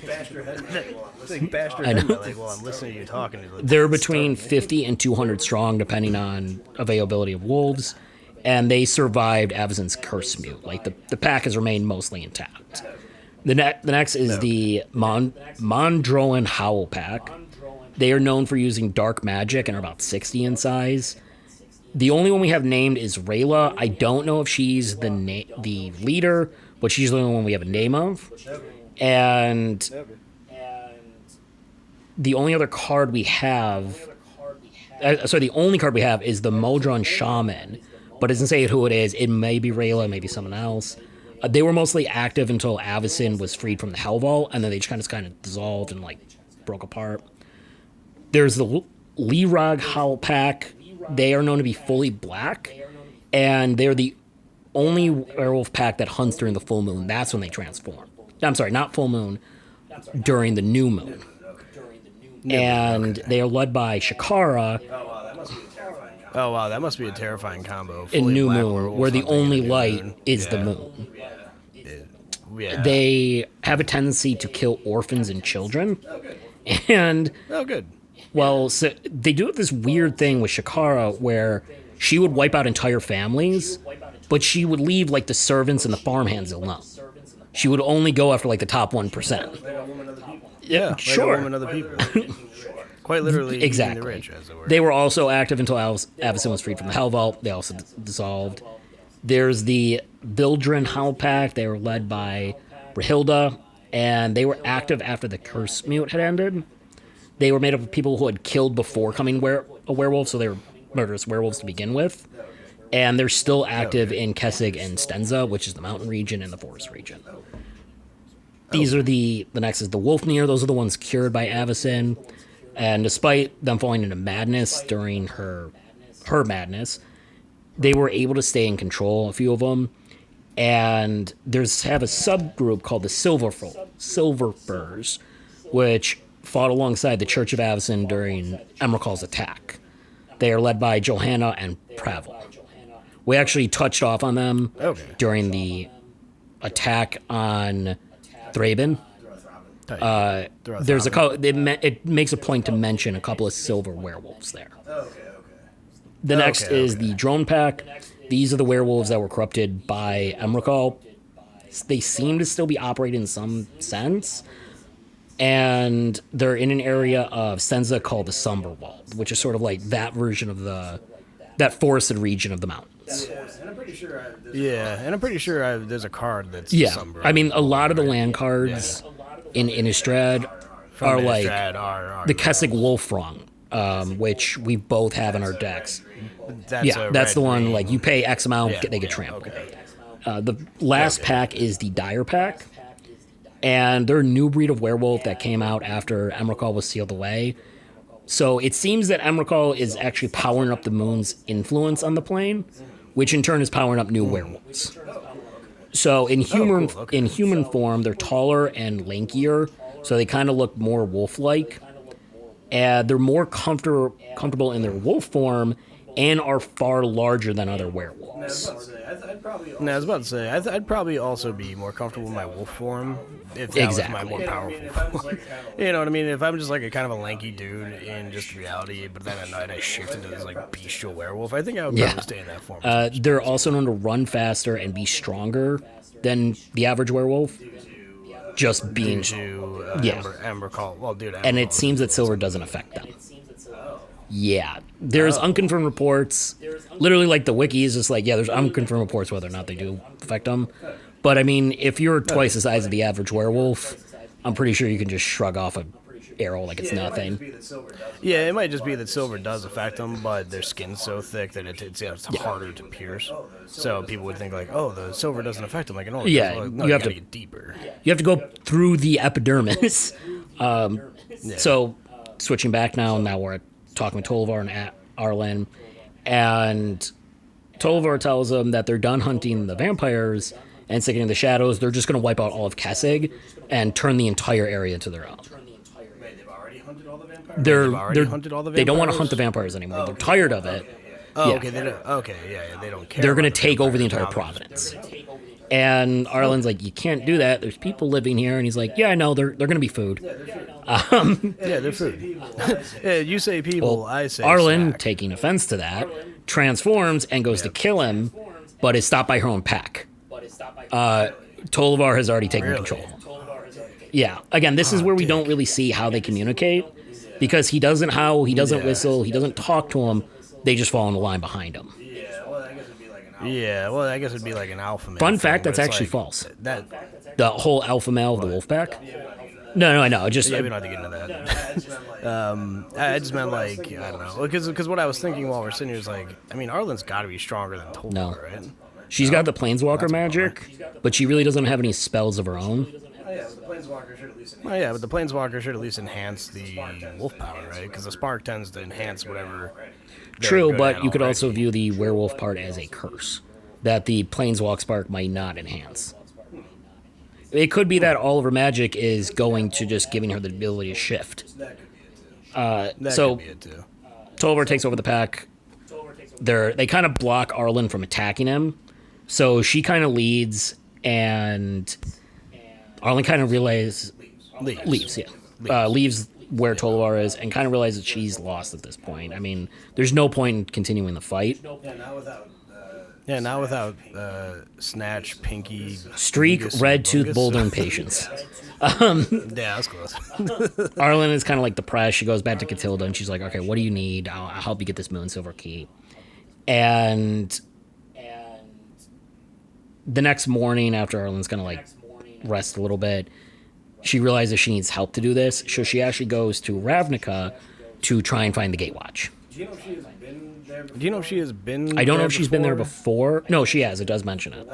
Bash your head like, well, I'm listening to you talking. They're between 50 and 200 strong, depending on availability of wolves, and they survived Avazin's Curse Mute. Like, the pack has remained mostly intact. The next is the Mondroan Howl Pack. They are known for using dark magic and are about 60 in size. The only one we have named is Rayla. I don't know if she's the leader, but she's the only one we have a name of. And the only other card we have... the only card we have is the Moldron Shaman, but it doesn't say who it is. It may be Rayla, maybe someone else. They were mostly active until Avacyn was freed from the Hell Vault, and then they just kind of dissolved and, like, broke apart. There's the Lirog Howl Pack. They are known to be fully black, and they're the only werewolf pack that hunts during the full moon. That's when they transform. I'm sorry, not full moon, during the new moon. And they are led by Shakara. Oh, wow, that must be a terrifying combo. In New Moon, where the only light is the moon. Yeah. They have a tendency to kill orphans and children. And... Oh, good. Well, so they do this weird thing with Shakara where she would wipe out entire families, but she would leave, like, the servants and the farmhands alone. She would only go after, like, the top 1%. Yeah, sure. Like a woman, other people. Quite literally, exactly. The rich, as it were. They were also active until Avacyn was freed from the Hell Vault. They also dissolved. There's the Bildrin Howl Pack. They were led by Brahilda, and they were active after the Curse Mute had ended. They were made up of people who had killed before coming a werewolf, so they were murderous werewolves to begin with. And they're still active in Kessig and Stenza, which is the mountain region and the forest region. These are the next is the Wolfnir. Those are the ones cured by Avacyn. And despite them falling into madness during her madness, they were able to stay in control, a few of them. And have a subgroup called the Silver Furs, which fought alongside the Church of Avacyn during Emrakul's attack. They are led by Johanna and Pravil. We actually touched off on them during the attack on Thraben. There's it makes a point to mention a couple of silver werewolves there. The next is the drone pack. These are the werewolves that were corrupted by Emrakul. They seem to still be operating in some sense. And they're in an area of Senza called the Somberwald, which is sort of like that version of that forested region of the mountains. And I'm pretty sure there's a card that's Somber. I mean, a lot of the land cards in Innistrad are like the Kessig Wolfrong, which we both have in our decks. That's the one, like, you pay X amount, they get trampled. Okay. The last pack is the Dire Pack, and they're a new breed of werewolf that came out after Emrakul was sealed away. So it seems that Emrakul is actually powering up the moon's influence on the plane, which in turn is powering up new werewolves. So in human form, they're taller and lankier, so they kind of look more wolf-like. And they're more comfortable in their wolf form and are far larger than other werewolves. I was about to say, I'd probably also be more comfortable in my wolf form if that was my more powerful form. You know what I mean? If I'm just like a kind of a lanky dude in just reality, but then at night I shift into this like bestial werewolf, I think I would probably stay in that form. They're also known to run faster and be stronger than the average werewolf. Just being Emrakul. Well, dude, and it seems that silver doesn't affect them. Yeah, there's unconfirmed reports. Literally, like, the wiki is just like, there's unconfirmed reports whether or not they do affect them. But I mean, if you're twice the size of the average werewolf, I'm pretty sure you can just shrug off an arrow like it's nothing. Yeah, it might just be that silver does affect them, but their skin's so thick that it's harder to pierce. So people would think like, oh, the silver doesn't affect them like an orange. No, you have to get deeper. You have to go through the epidermis. So switching back now we're talking with Tolvar and Arlen, and Tolvar tells them that they're done hunting the vampires and sticking in the shadows. They're just going to wipe out all of Kessig and turn the entire area to their own. They don't want to hunt the vampires anymore. They're tired of it. Okay, they don't care. They're going to take over the entire province. And Arlen's like, you can't do that. There's people living here. And he's like, yeah, I know. They're going to be food. They're food. You say people, I say Arlen, snack. taking offense to that, transforms and goes to kill him, but is stopped by her own pack. Tolvar has already taken control. Yeah. Again, this is where we don't really see how they communicate, because he doesn't howl, he doesn't whistle, he doesn't talk to him. They just fall in the line behind him. I guess it'd be like an alpha male. Fun fact, that's actually false. The whole alpha male of the wolf pack? No, I know. Just we don't have to get into that. I just meant like, I don't know. Because what I was thinking while we're sitting here is like, I mean, Arlen's got to be stronger than Tolvar, right? She's got the Planeswalker magic, but she really doesn't have any spells of her own. But the Planeswalker should at least enhance the wolf power, right? Because the spark tends to enhance whatever. True, but you could also view the werewolf part as a curse that the Planeswalk spark might not enhance. It could be that all of her magic is going to just giving her the ability to shift. That could be it too. Tolvar takes over the pack. They kind of block Arlen from attacking him, so she kind of leads, and Arlen kind of leaves where Tolvar is, and kind of realizes she's lost at this point. I mean, there's no point in continuing the fight. Not without Snatch, Pinky, Streak, Red Tooth, Boulder, and Patience. That's close. Arlen is kind of like depressed. She goes back to Catilda, and she's like, okay, what do you need? I'll help you get this Moon Silver Key. And the next morning, after Arlen's going to like rest a little bit, she realizes she needs help to do this, so she actually goes to Ravnica to try and find the Gatewatch. Do you know if she has been I don't know if she's been there before. No, she has. It does mention it.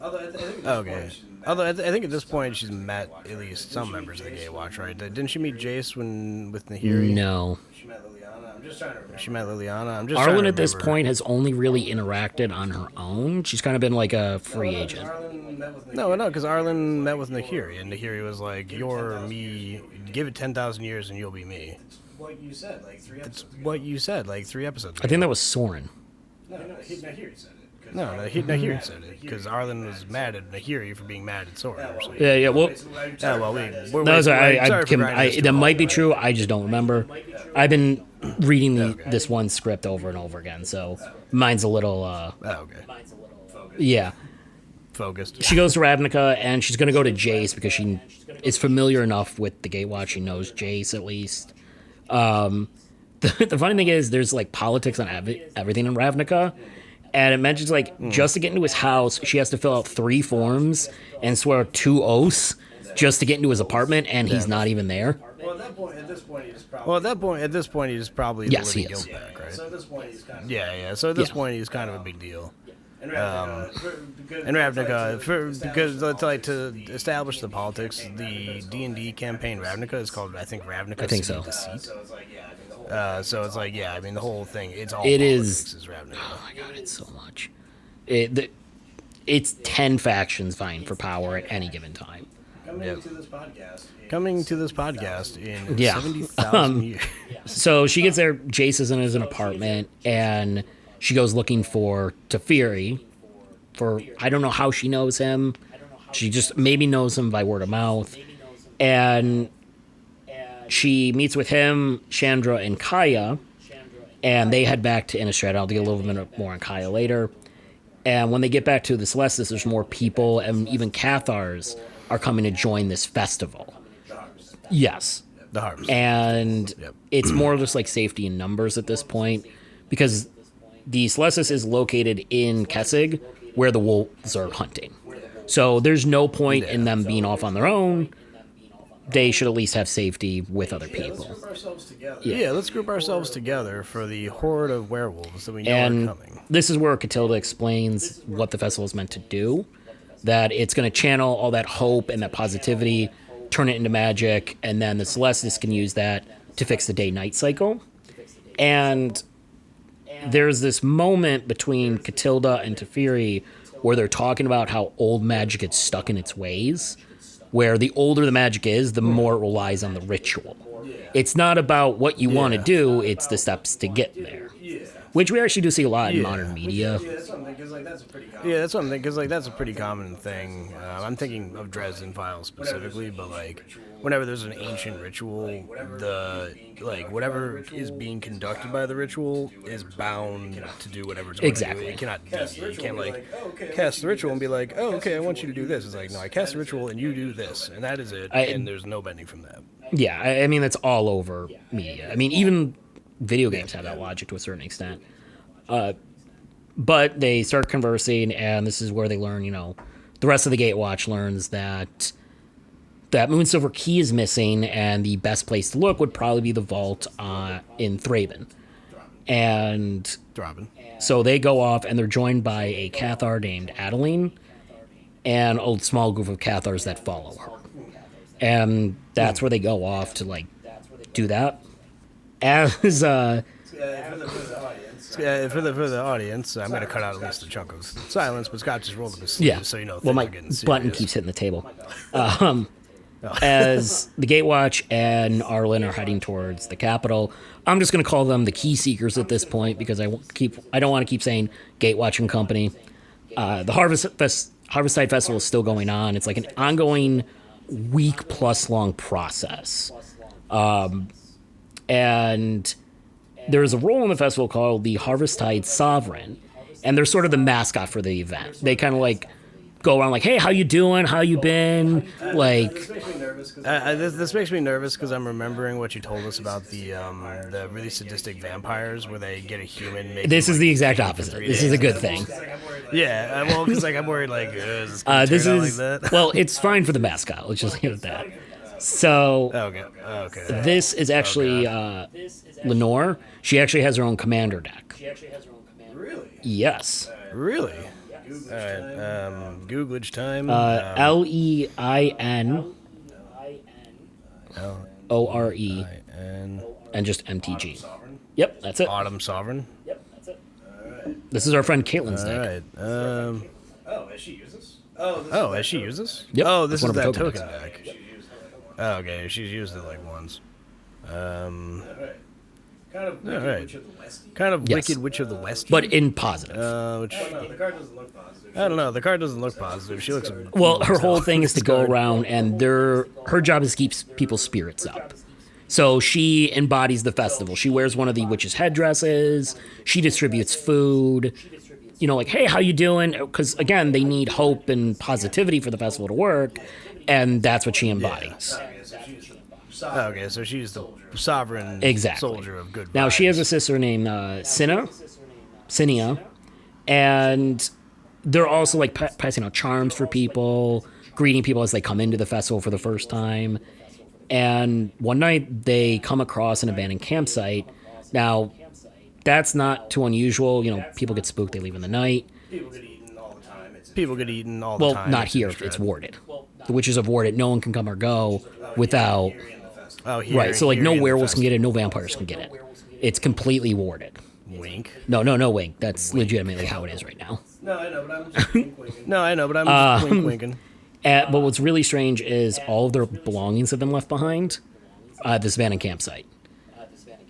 Okay. Although I think at this point she's met at least some members of the Gatewatch, right? Didn't she meet Jace with Nahiri? No. She met Liliana. Arlen at this point has only really interacted on her own. She's kind of been like a free agent. No, because Arlen met with Nahiri, and Nahiri was like, "You're me. Give it 10,000 years, and you'll be me." What you said, like 3 episodes. It's what you said, like 3 episodes ago. I think that was Soren. No, Nahiri said it. Nahiri said it, because Arlen was mad at Nahiri for being mad at Soren. Yeah. Well, that might be true. I just don't remember. reading this one script over and over again, so mine's a little. Okay. Yeah. Focused. She goes to Ravnica, and she's going to go to Jace because she is familiar enough with the Gatewatch. She knows Jace at least. The funny thing is, there's like politics on everything in Ravnica, and it mentions like just to get into his house, she has to fill out 3 forms and swear 2 oaths just to get into his apartment, and he's not even there. Well, at this point, he's probably the living guild back, right? So at this point, he's kind of So at this point, he's kind of a big deal. In Ravnica, because like to establish the politics, the D&D campaign Ravnica is called, I think, Ravnica. I think so. Deceit. So it's like, I mean, the whole thing, it's all it politics is Ravnica. Oh my god, it's so much. It's 10 factions vying for power at any given time. Coming to this podcast in 70,000 years. So she gets there, Jace is in his apartment, and she goes looking for Teferi. I don't know how she knows him. She just maybe knows him by word of mouth. And she meets with him, Chandra, and Kaya, and they head back to Innistrad. I'll do a little bit more on Kaya later. And when they get back to the Celestus, there's more people, and even Cathars are coming to join this festival. Yes. The Harvest. And it's more just like safety in numbers at this point, because the Celestus is located in Kessig, where the wolves are hunting. So there's no point in them being off on their own. They should at least have safety with other people. Let's group ourselves together for the horde of werewolves that we know are coming. This is where Catilda explains what the festival is meant to do, that it's going to channel all that hope and that positivity, turn it into magic, and then the Celestus can use that to fix the day-night cycle. And there's this moment between Catilda and Teferi where they're talking about how old magic gets stuck in its ways, where the older the magic is, the more it relies on the ritual. It's not about what you want to do, it's the steps to get there. Which we actually do see a lot in modern media. That's what I'm thinking, because like that's a pretty common thing. I'm thinking of Dresden Files specifically, but like whenever there's an ancient ritual, whatever is being conducted by the ritual is bound to do whatever it's going to do. It cannot deviate. You can't like cast the ritual and be like, oh, okay, I want you to do this. It's like, no, I cast the ritual and you do this, and that is it, and there's no bending from that. Yeah, I mean, that's all over media. I mean, even video games have that logic to a certain extent. But they start conversing, and this is where they learn, the rest of the Gatewatch learns that Moonsilver key is missing, and the best place to look would probably be the vault in Thraben. And so they go off, and they're joined by a Cathar named Adeline, and a small group of Cathars that follow her. And that's where they go off to, do that. As for the audience, I'm going to cut out at least a chunk of silence, but Scott just rolled up his sleeve, so my button keeps hitting the table. As the Gatewatch and Arlen are heading towards the capital, I'm just going to call them the Key Seekers at this point because I don't want to keep saying Gatewatch and Company. The Harvesttide Festival is still going on. It's like an ongoing week-plus long process. And there's a role in the festival called the Harvesttide Sovereign, and they're sort of the mascot for the event. They kind of go around hey, how you doing? How you been? This makes me nervous because I'm remembering what you told us about the really sadistic vampires where they get a human. This is the exact opposite. This is a good thing. Yeah, well, because I'm worried is this is like that? Well, it's fine for the mascot. Let's just leave it at that. So okay. This is actually Lenore. She actually has her own commander deck. Really? Yes. Really? All right. Googlage time. LEINORE and just MTG. Yep, that's it. Autumn Sovereign. Yep, that's it. All right. This is our friend Caitlin's deck. All right. Has she used this? Has she used this? Yep. Oh, this is that token deck. Oh, okay, she's used it once. Kind of Wicked Witch of the West. But in positive. The card doesn't look positive. I don't know. The card doesn't look positive. She looks... Well, her whole thing is to go around, and her job is to keep people's spirits up. So she embodies the festival. She wears one of the witches' headdresses. She distributes food. You know, like, hey, how you doing? Because, again, they need hope and positivity for the festival to work, and that's what she embodies. Okay, so she's the sovereign soldier of good vibes. Now, she has a sister named Cinia, and they're also, like, passing out charms for people, greeting people as they come into the festival for the first time. And one night, they come across an abandoned campsite. Now, that's not too unusual. You know, people get spooked, they leave in the night. People get eaten all the time. Well, not here. It's warded. The witches have warded. No one can come or go without... right, so, like, no werewolves can get it, no vampires can get it. It's completely warded. Wink. No wink. That's legitimately how it is right now. No, I know, but I'm just wink-winking. Just wink-winking. But what's really strange is all of their belongings have been left behind at this abandoned campsite.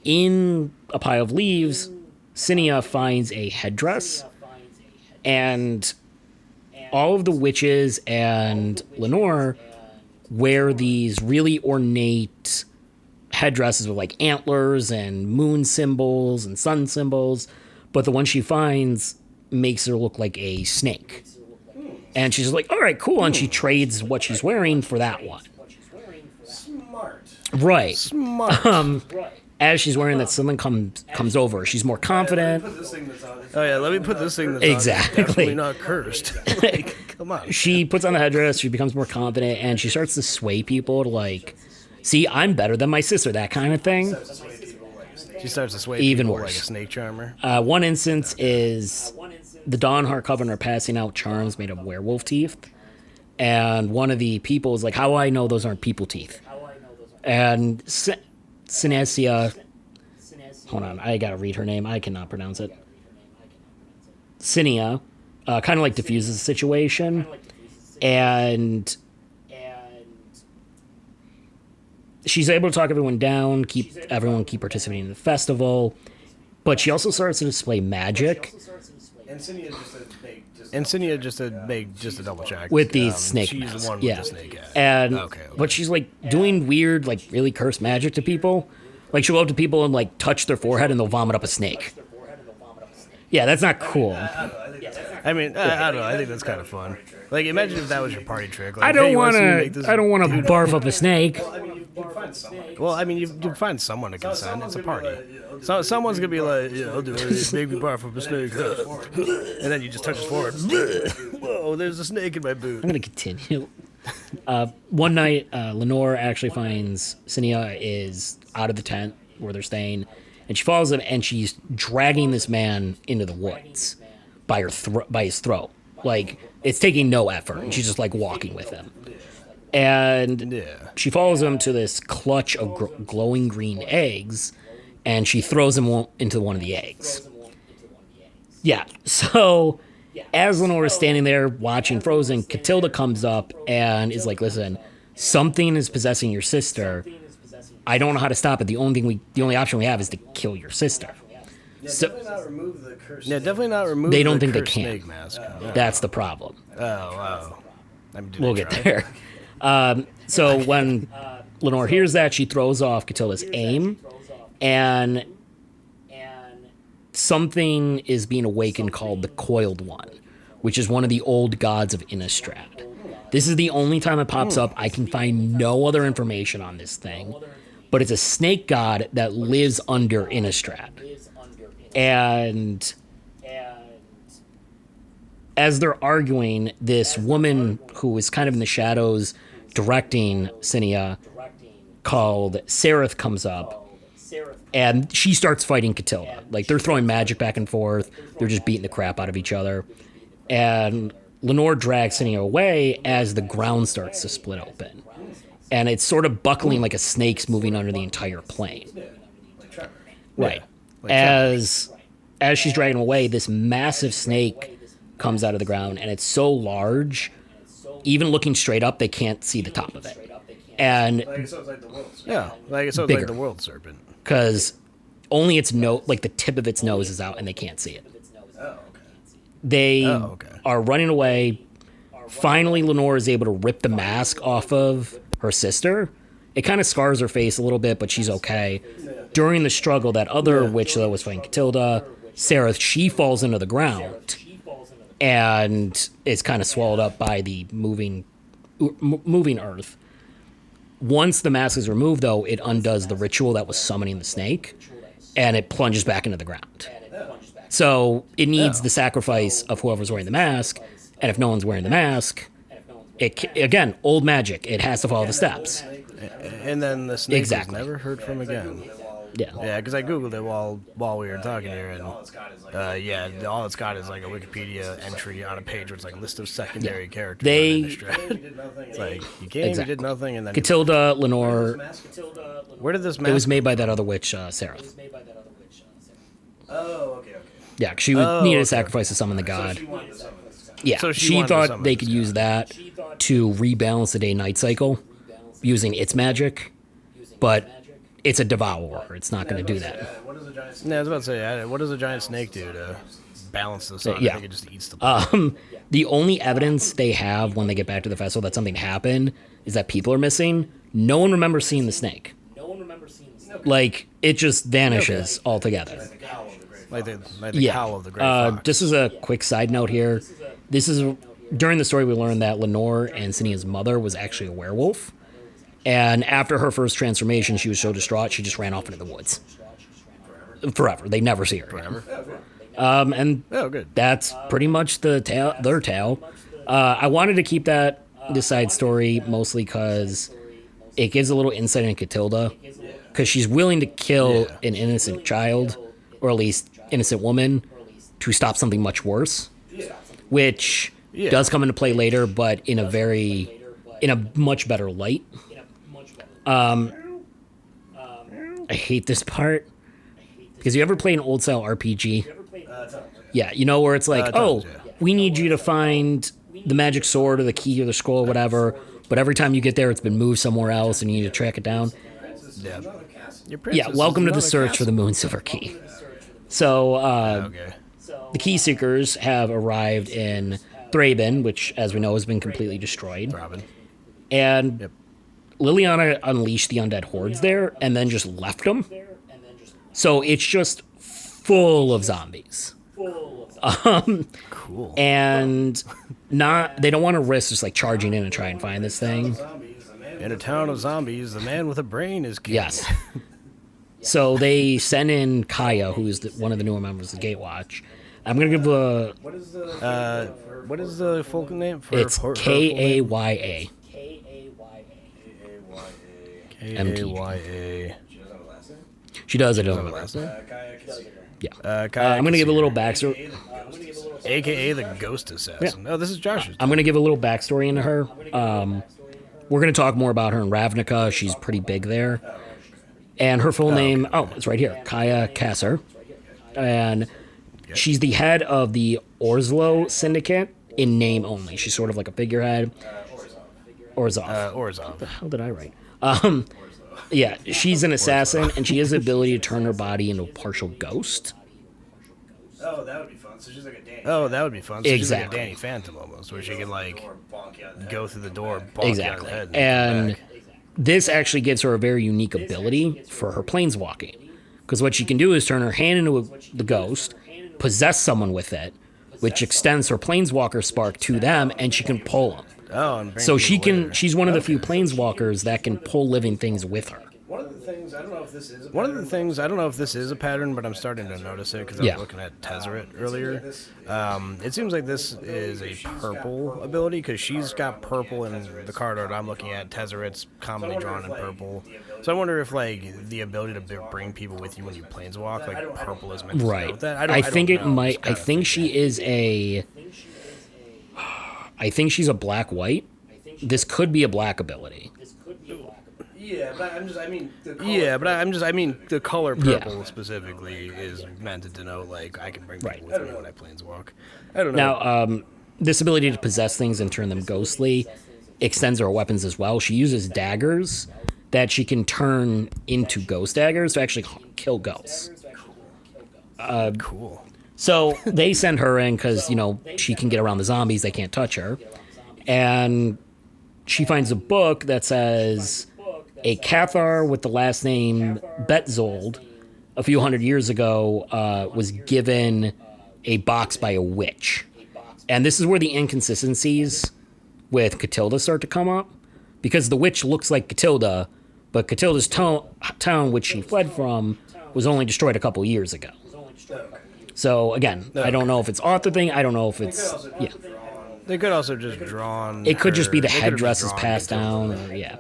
In a pile of leaves, Cinia finds a headdress, and all of the witches and Lenore wear these really ornate headdresses with, like, antlers and moon symbols and sun symbols, but the one she finds makes her look like a snake. And she's like, all right, cool, and she trades what she's wearing for that one. Smart. Right. Smart. As she's wearing that, someone comes over. She's more confident. Oh, yeah, let me put this thing that's exactly. Definitely not cursed. Like, come on. She puts on the headdress, she becomes more confident, and she starts to sway people to, like, see, I'm better than my sister, that kind of thing. She starts to sway even people worse. like a snake charmer. One instance is the Dawnheart Coven are passing out charms made of werewolf teeth, and one of the people is like, how do I know those aren't people teeth? And Cinesia, hold on, I gotta read her name, I cannot pronounce it. Cinia, kind of like diffuses the situation, and she's able to talk everyone down, keep participating in the festival, but she also starts to display magic. And Cinia just a double check with these snake she's masks. The one yeah. with the snake head. And okay. But she's like doing weird, like really cursed magic to people. Like she'll go up to people and like touch their forehead and they'll vomit up a snake. Yeah, that's not cool. I mean, I don't know. I think that's kind of fun. Like, imagine if that was your party trick. Like, I don't want to barf up a snake. Well, I mean, you'd find someone to consent. It's a party. So someone's gonna be like, yeah, I'll do it. Make me barf up a snake, and then you just touch his forehead. Whoa, there's a snake in my boot. I'm gonna continue. One night, Lenore actually finds Cinia is out of the tent where they're staying, and she follows him, and she's dragging this man into the woods by his throat. Like, it's taking no effort, and she's just like walking with him. And she follows him to this clutch of glowing green eggs, and she throws him into one of the eggs. Yeah, so as Lenore is standing there watching Frozen, Catilda comes up and is like, listen, something is possessing your sister. I don't know how to stop it. The only option we have is to kill your sister. Definitely not remove the curse. Yeah, definitely not remove. They don't think they can. Snake mask. Yeah. That's the problem. Oh, wow. We'll get there. So when Lenore hears that, she throws off Catilda's aim, and something is being awakened called the Coiled One, which is one of the old gods of Innistrad. This is the only time it pops up. I can find no other information on this thing, but it's a snake god that lives under Innistrad. And as they're arguing, this woman who is kind of in the shadows directing Cinia, called Sereth, comes up, and she starts fighting Catilda. Like, they're throwing magic back and forth. They're just beating the crap out of each other. And Lenore drags Cinia away as the ground starts to split open. And it's sort of buckling like a snake's moving under the entire plane. Right. As she's dragging him away, this massive snake comes out of the ground, and it's so large, even looking straight up, they can't see the top of it. And like the world serpent. Because only its nose, like the tip of its nose is out, and they can't see it. They are running away. Finally, Lenore is able to rip the mask off of her sister, It kind of scars her face a little bit, but she's okay. During the struggle, that other witch that was fighting Catilda, Sereth, she falls into the ground and is kind of swallowed up by the moving earth. Once the mask is removed, though, it undoes the ritual that was summoning the snake, and it plunges back into the ground. So it needs the sacrifice of whoever's wearing the mask, and if no one's wearing the mask, again, old magic. It has to follow the steps. And then the snake was never heard from again. Yeah, because I googled it while we were talking here, and all it's got is like a Wikipedia entry on a page where it's like list of secondary characters. It's like you came, you did nothing, and then Catilda, Lenore. Where did this mask? It was made by that other witch, Sereth. Oh, okay. Yeah, she needed a sacrifice to summon the god. Yeah, so she thought they could use that to rebalance the day-night cycle using its magic, but it's a devourer. It's not going to do that. I was about to say, what does a giant snake do to balance this out? I think it just eats the the only evidence they have when they get back to the festival that something happened is that people are missing. No one remembers seeing the snake. Like, it just vanishes altogether. Like the cowl of the Great Fox. Just as a quick side note here, during the story we learned that Lenore and Sinia's mother was actually a werewolf. And after her first transformation, she was so distraught, she just ran off into the woods. Forever. They never see her again. And that's pretty much their tale. I wanted to keep this side story mostly because it gives a little insight into Catilda. Because she's willing to kill an innocent child, or at least innocent woman, to stop something much worse. Which does come into play later, but in a much better light. I hate this part because you ever play an old style RPG? Yeah, you know where it's like, we need you to find the magic sword or the key or the scroll or whatever, but every time you get there, it's been moved somewhere else and you need to track it down. Welcome to the search for the Moonsilver Key. So, the Key Seekers have arrived in Thraben, which, as we know, has been completely destroyed. And Liliana unleashed the undead hordes there and then just left them. So it's just full of zombies. Cool. And they don't want to risk just like charging in and try and find this thing. In a town of zombies, the man with a brain is king. Yes. So they send in Kaya, who's one of the newer members of Gatewatch. I'm going to give what is the full name for it's Kaya. Kaya. She does. I don't know. Last name? Yeah. I'm going to give a little backstory. AKA the Ghost Assassin. Oh, this is Josh's. I'm going to give a little backstory into her. We're going to talk more about her in Ravnica. She's pretty big there. And her full name, it's right here, Kaya Kasser. And she's the head of the Orzlo Syndicate in name only. She's sort of like a figurehead. Orzhov. Orzhov. The hell did I write? Yeah, she's an assassin, and she has the ability to turn her body into a partial ghost. Oh, that would be fun. So she's like a Danny. Oh, that would be fun. So exactly. She's like a Danny Phantom almost, where she can like go through the door, bonk you out of the head, and this actually gives her a very unique ability for her planeswalking, because what she can do is turn her hand into the ghost, possess someone with it, which extends her planeswalker spark to them, and she can pull them. So she's one of the few planeswalkers that can pull living things with her. One of the things, I don't know if this is a pattern, but I'm starting to notice it because I was looking at Tezzeret earlier. It seems like this is a purple ability because she's got purple in the card art I'm looking at. Tezzeret's commonly drawn in purple. So I wonder if like the ability to bring people with you when you planeswalk, like purple is meant to denote that. I think it might. I think she is a. I think she's a black-white. This could be a black ability. Yeah, but I mean the color purple specifically is meant to denote like I can bring people with me when I planeswalk. I don't know. Now, this ability to possess things and turn them ghostly extends her weapons as well. She uses daggers that she can turn into ghost daggers to actually kill ghosts. Cool. So they send her in because, she can get around the zombies. They can't touch her. And she finds a book that says a Cathar with the last name Betzold a few hundred years ago was given a box by a witch. And this is where the inconsistencies with Catilda start to come up, because the witch looks like Catilda, but Catilda's town, which she fled from, was only destroyed a couple years ago. So, again, I don't know if it's author thing. I don't know if it's... Yeah. They could also just drawn... It could just be the headdresses passed down, or, yeah.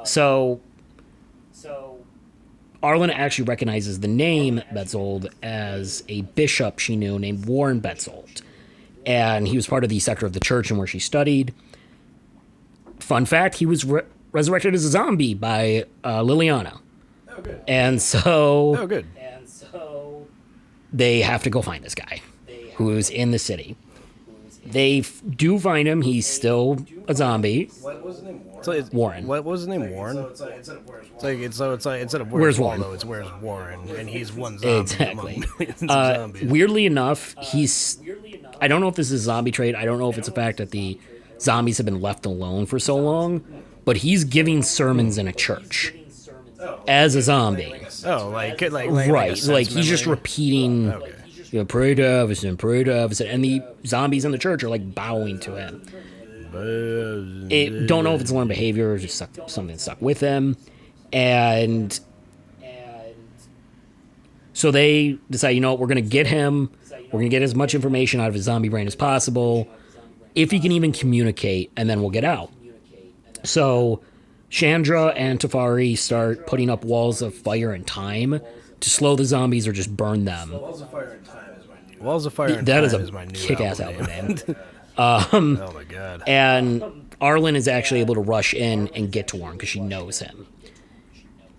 So, Arlen actually recognizes the name Betzold as a bishop she knew named Warren Betzold. And he was part of the sector of the church and where she studied. Fun fact, he was resurrected as a zombie by Liliana. Oh, good. And so... Oh, good. They have to go find this guy who's in the city. They do find him. He's still a zombie. What was his name? Warren. What was his name? Warren? It's like instead of Where's Warren? Waldo, it's Where's Warren, and he's one zombie Exactly. among millions of zombies. Weirdly enough, I don't know if this is a zombie trait. I don't know if it's a fact that the zombies have been left alone for so long, but he's giving sermons in a church as a zombie. Oh, like Right, like he's just repeating, pray to Everson, pray to Everson, and the zombies in the church are like bowing to him. Don't know if it's learned behavior or just something that stuck with him. And so they decide, we're going to get him. We're going to get as much information out of his zombie brain as possible, if he can even communicate, and then we'll get out. So Chandra and Teferi start putting up walls of fire and time to slow the zombies or just burn them. Walls of Fire and Time is my new. Walls of Fire and That Time is my new kick-ass album name. Oh my god. And Arlen is actually able to rush in and get to Warren because she knows him.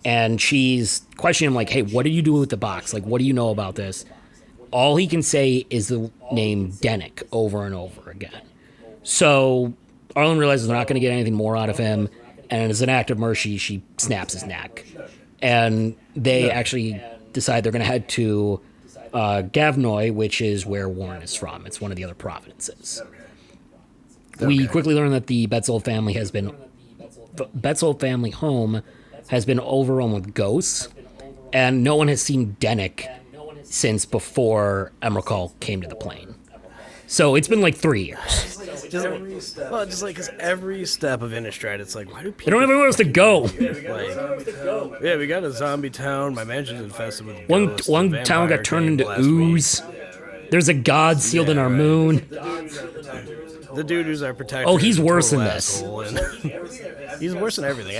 And she's questioning him like, hey, what did you do with the box? Like, what do you know about this? All he can say is the name Dennick over and over again. So Arlen realizes they're not going to get anything more out of him. And as an act of mercy, she snaps his neck. And they actually decide they're going to head to Gavnoy, which is where Warren is from. It's one of the other provinces. We quickly learn that the Betzold family home has been overrun with ghosts, and no one has seen Dennick since before Emrakul came to the plane. So it's been like 3 years. Just like because every step of Innistrad, it's like, why do people? They don't have anywhere else to go. Yeah, we got a zombie town. My mansion's infested with ghosts. One town got turned into ooze. There's a god sealed in our moon. The dude who's our protector. Oh, he's worse than this. He's worse than everything.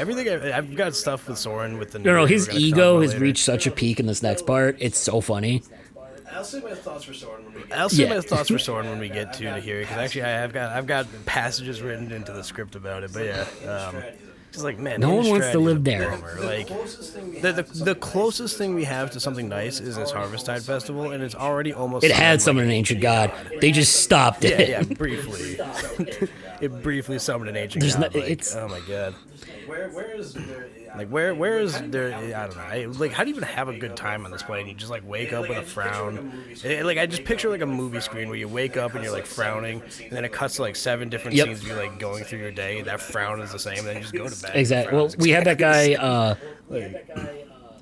I've got stuff with Soren with the. No, his ego has reached such a peak in this next part. It's so funny. I'll say my thoughts for Soren when we get to here, because actually I've got passages written into the script about it. But yeah, just like, man, no one wants to live there. Like the closest thing we have to something nice is this Harvesttide Festival, and it's already almost. It had summoned an ancient god. They just stopped it. Yeah, briefly. It briefly summoned an ancient god. Oh my god. Where is there? Like where is there? I don't know. Like, how do you even have a good time on this plane? You just like wake up with a frown. I just picture like a movie screen where you wake up and you're like frowning, and then it cuts to like 7 different scenes of you like going through your day. That frown is the same, and then you just go to bed. Exactly. Well, we had that guy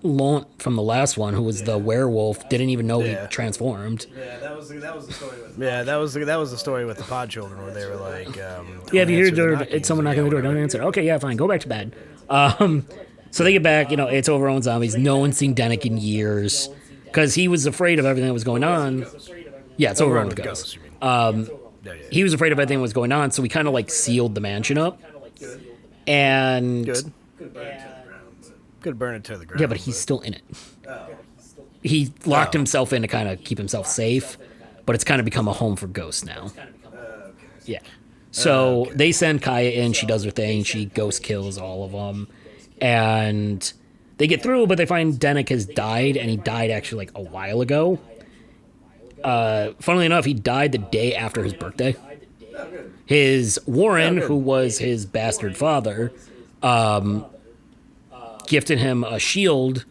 Launt from the last one, who was the werewolf, didn't even know he transformed. Yeah, that was the story with. Yeah, that was the story with the pod children, where they were like, yeah, if you hear it's someone knocking on the door, don't answer. Okay, yeah, fine, go back to bed. So they get back, it's overrun zombies. No one's seen Dennick in years because he was afraid of everything that was going on. Yeah, it's overrun with ghosts. He was afraid of everything that was going on, so we kind of like sealed the mansion up. And could burn it to the ground. Yeah, but he's still in it. He locked himself in to kind of keep himself safe, but it's kind of become a home for ghosts now. Yeah. So they send Kaya in. She does her thing. She ghost kills all of them. And they get through, but they find Dennick has died, and he died actually like a while ago. Funnily enough, he died the day after his birthday. His Warren, who was his bastard father, gifted him a shield,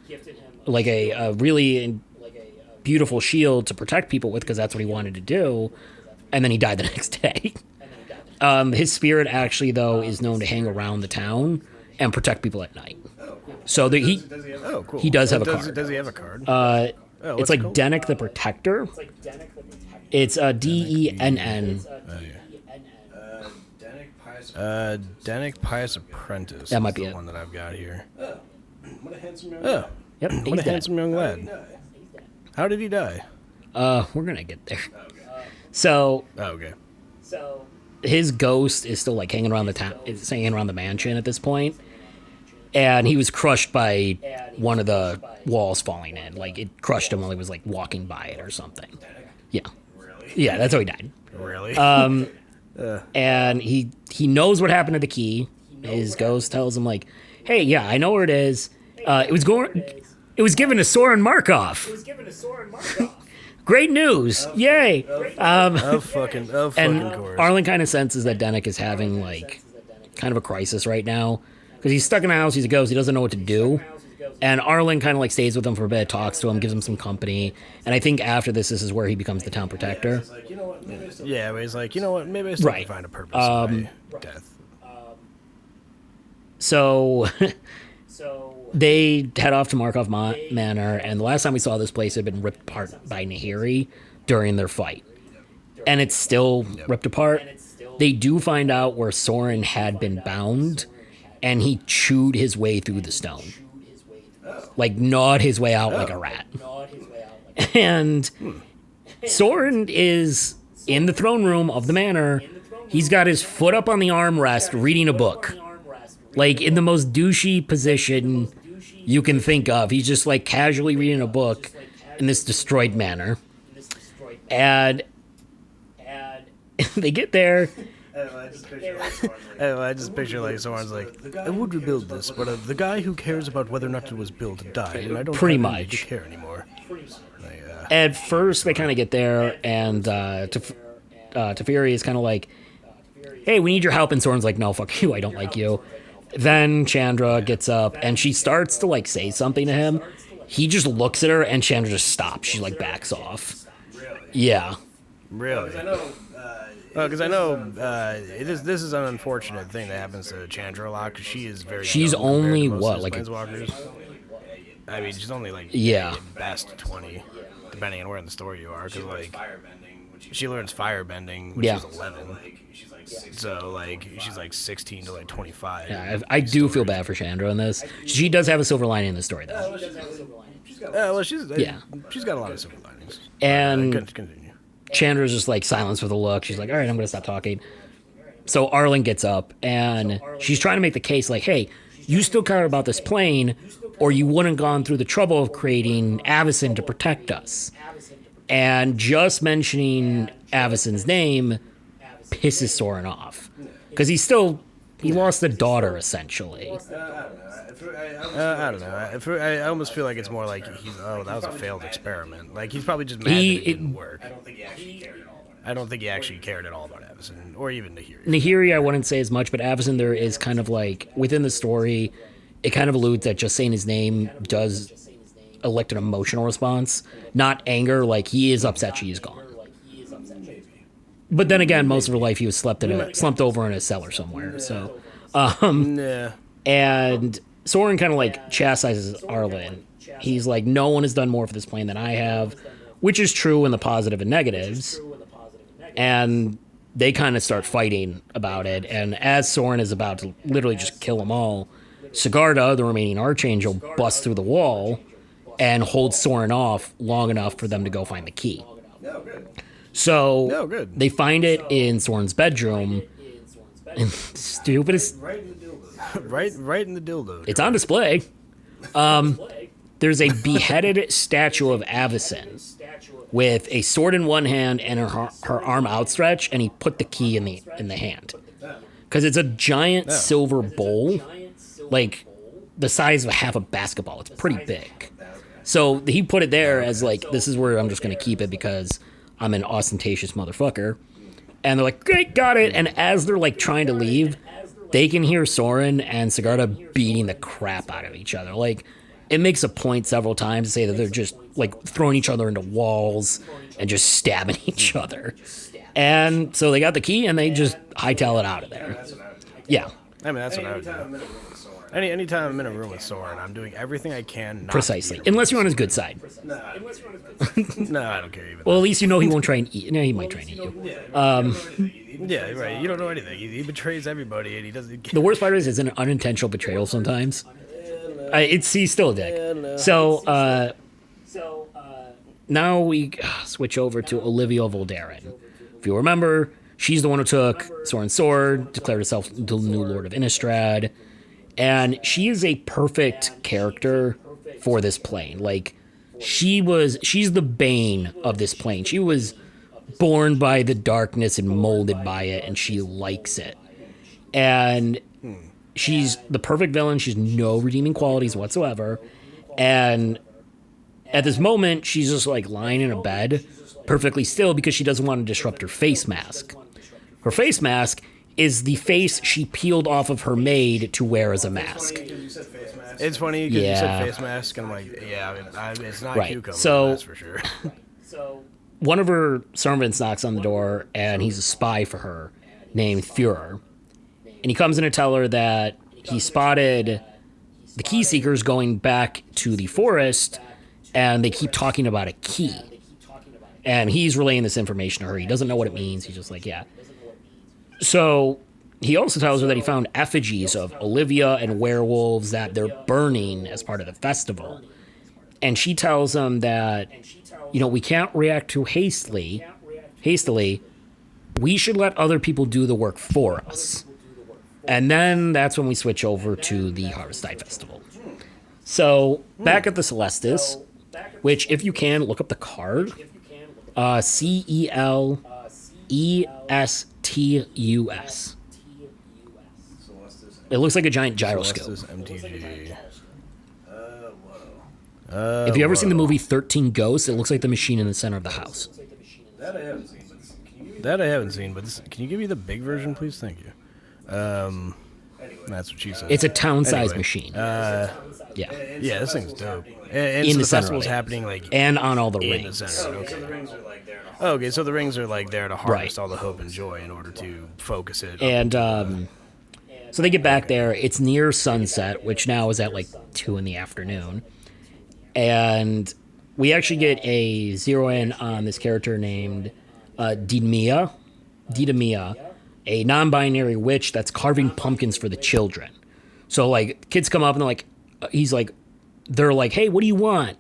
like a really beautiful shield to protect people with, because that's what he wanted to do. And then he died the next day. His spirit actually, though, is known to hang around the town and protect people at night. So Cool. He does have a card. Does he have a card? It's like Dennick the Protector. It's Denn. Dennick Pious Apprentice. That might be the it. one that I've got here. What a handsome young Oh, Yep, what he's a dead. handsome young lad. How did he die? We're gonna get there. So Oh, okay. his ghost is still like hanging around the town, is hanging around the mansion at this point, and he was crushed by one of the walls falling in. Like it crushed him while he was like walking by it or something. Yeah, yeah, that's how he died. Really? And he knows what happened to the key. His ghost tells him like, "Hey, yeah, I know where it is. It was given to Soren Markov. Great news! Yay!" of fucking And course. Arlen kind of senses that Dennick is having like kind of a crisis right now because he's stuck in a house. He's a ghost. He doesn't know what to do. And Arlen kind of like stays with him for a bit, talks to him, gives him some company. And I think after this is where he becomes the town protector. Yeah, but he's like, you know what? Maybe I still can find a purpose in my death. So they head off to Markov Manor, and the last time we saw this place had been ripped apart by Nahiri during their fight. And it's still ripped apart. They do find out where Soren had been bound, and he chewed his way through the stone. Like, gnawed his way out like a rat. And Soren is in the throne room of the manor. He's got his foot up on the armrest reading a book. Like, in the most douchey position you can think of. He's just, like, casually reading a book in this destroyed manor. And they get there. I just picture like Soren's like, I would rebuild this, but the guy who cares about whether or not it was built died, and I don't Pretty have any much. to care anymore. At first, they kind of get there, and Teferi is kind of like, hey, we need your help. And Soren's like, no, fuck you, I don't like you. Then Chandra gets up, and she starts to, like, say something to him. He just looks at her, and Chandra just stops. She, like, backs off. Yeah. Really? Because I know this is an unfortunate thing that happens to Chandra a lot, because she is very She's young compared only, to most what, of like his planeswalkers. I mean, she's only like Yeah. at best 20, depending on where in the story you are. Because like she learns firebending when Yeah. she's 11, so like she's like 16 to like 25. Yeah, I do feel bad for Chandra in this. She does have a silver lining in the story, though. Well, she's got a lot of silver linings. And Continue. Chandra's just, like, silenced with a look. She's like, all right, I'm going to stop talking. So Arlen gets up, and she's trying to make the case, like, hey, you still care about this plane, or you wouldn't have gone through the trouble of creating Avacyn to protect us. And just mentioning Avacyn's name pisses Soren off. Because he lost a daughter, essentially. I don't know. I almost feel like it's more like that was a failed experiment. Like he's probably just mad that it didn't work. I don't think he actually cared at all about Avacyn, or even Nahiri. Nahiri, I wouldn't say as much, but Avacyn, there is kind of like, within the story, it kind of alludes that just saying his name does elect an emotional response, not anger. Like, he is upset she is gone. But then again, most of her life he was slumped over in a cellar somewhere. So, Yeah. and Soren kind of like chastises Arlen. He's like, no one has done more for this plane than I have, which is true in the positive and negatives. And they kind of start fighting about it. And as Soren is about to literally just kill them all, Sigarda, the remaining Archangel, busts through the wall and holds Soren off long enough for them to go find the key. So they find it in Soren's bedroom. And stupidest. Right in the dildo. It's on display. There's a beheaded statue of Avacyn with a sword in one hand and her arm outstretched, and he put the key in the hand. Because it's a giant silver bowl, like the size of half a basketball. It's pretty big. So he put it there as like, this is where I'm just going to keep it because I'm an ostentatious motherfucker. And they're like, great, got it. And as they're like trying to leave, they can hear Soren and Sigarda beating the crap out of each other. Like, it makes a point several times to say that they're just like throwing each other into walls and just stabbing each other. And so they got the key, and they just hightail it out of there. Yeah. I mean, that's what I would do. Anytime I'm in a room with Soren, I'm doing everything I can not Precisely. to eat Unless you're on his good side. No, I don't care even. Well, at least you know he won't try and eat. No, he might try and eat you. Yeah, right. You don't know anything. He betrays everybody, and he doesn't. The worst part is it's an unintentional betrayal sometimes. He's still a dick. So now we switch over to Olivia Voldaren. If you remember, she's the one who took Soren's sword, declared herself the new Lord of Innistrad, and she is a perfect character for this plane. Like, she's the bane of this plane. She was born by the darkness and molded by it, and she likes it. And she's the perfect villain. She's no redeeming qualities whatsoever. And at this moment, she's just like lying in a bed, perfectly still, because she doesn't want to disrupt her face mask. Her face mask is the face she peeled off of her maid to wear as a mask. It's funny because you said face mask, and I'm like, yeah, it's not cucumber, so, that's for sure. One of her servants knocks on the door, and he's a spy for her named Führer. And he comes in to tell her that he spotted the key seekers going back to the forest, and they keep talking about a key. And he's relaying this information to her. He doesn't know what it means. He's just like, yeah. So he also tells her that he found effigies of Olivia and werewolves that they're burning as part of the festival. And she tells him that, we can't react too hastily. We should let other people do the work for us. And then that's when we switch over to the Harvesttide Festival. So back at the Celestus, which if you can, look up the card. Celestus. It looks like a giant gyroscope. MTG. If you ever seen the movie 13 Ghosts, it looks like the machine in the center of the house. That I haven't seen, but can you give me the big version, please? Thank you. That's what she said. It's a town-sized machine. Yeah, this thing's dope. And in so the center festival's of it. happening and on all the in rings. the center. Okay, so the rings are like there to harvest all the hope and joy in order to focus it. And so they get back there. It's near sunset, which now is at like 2 p.m. And we actually get a zero in on this character named Didamia, a non-binary witch that's carving pumpkins for the children. So like kids come up and they're like, hey, what do you want?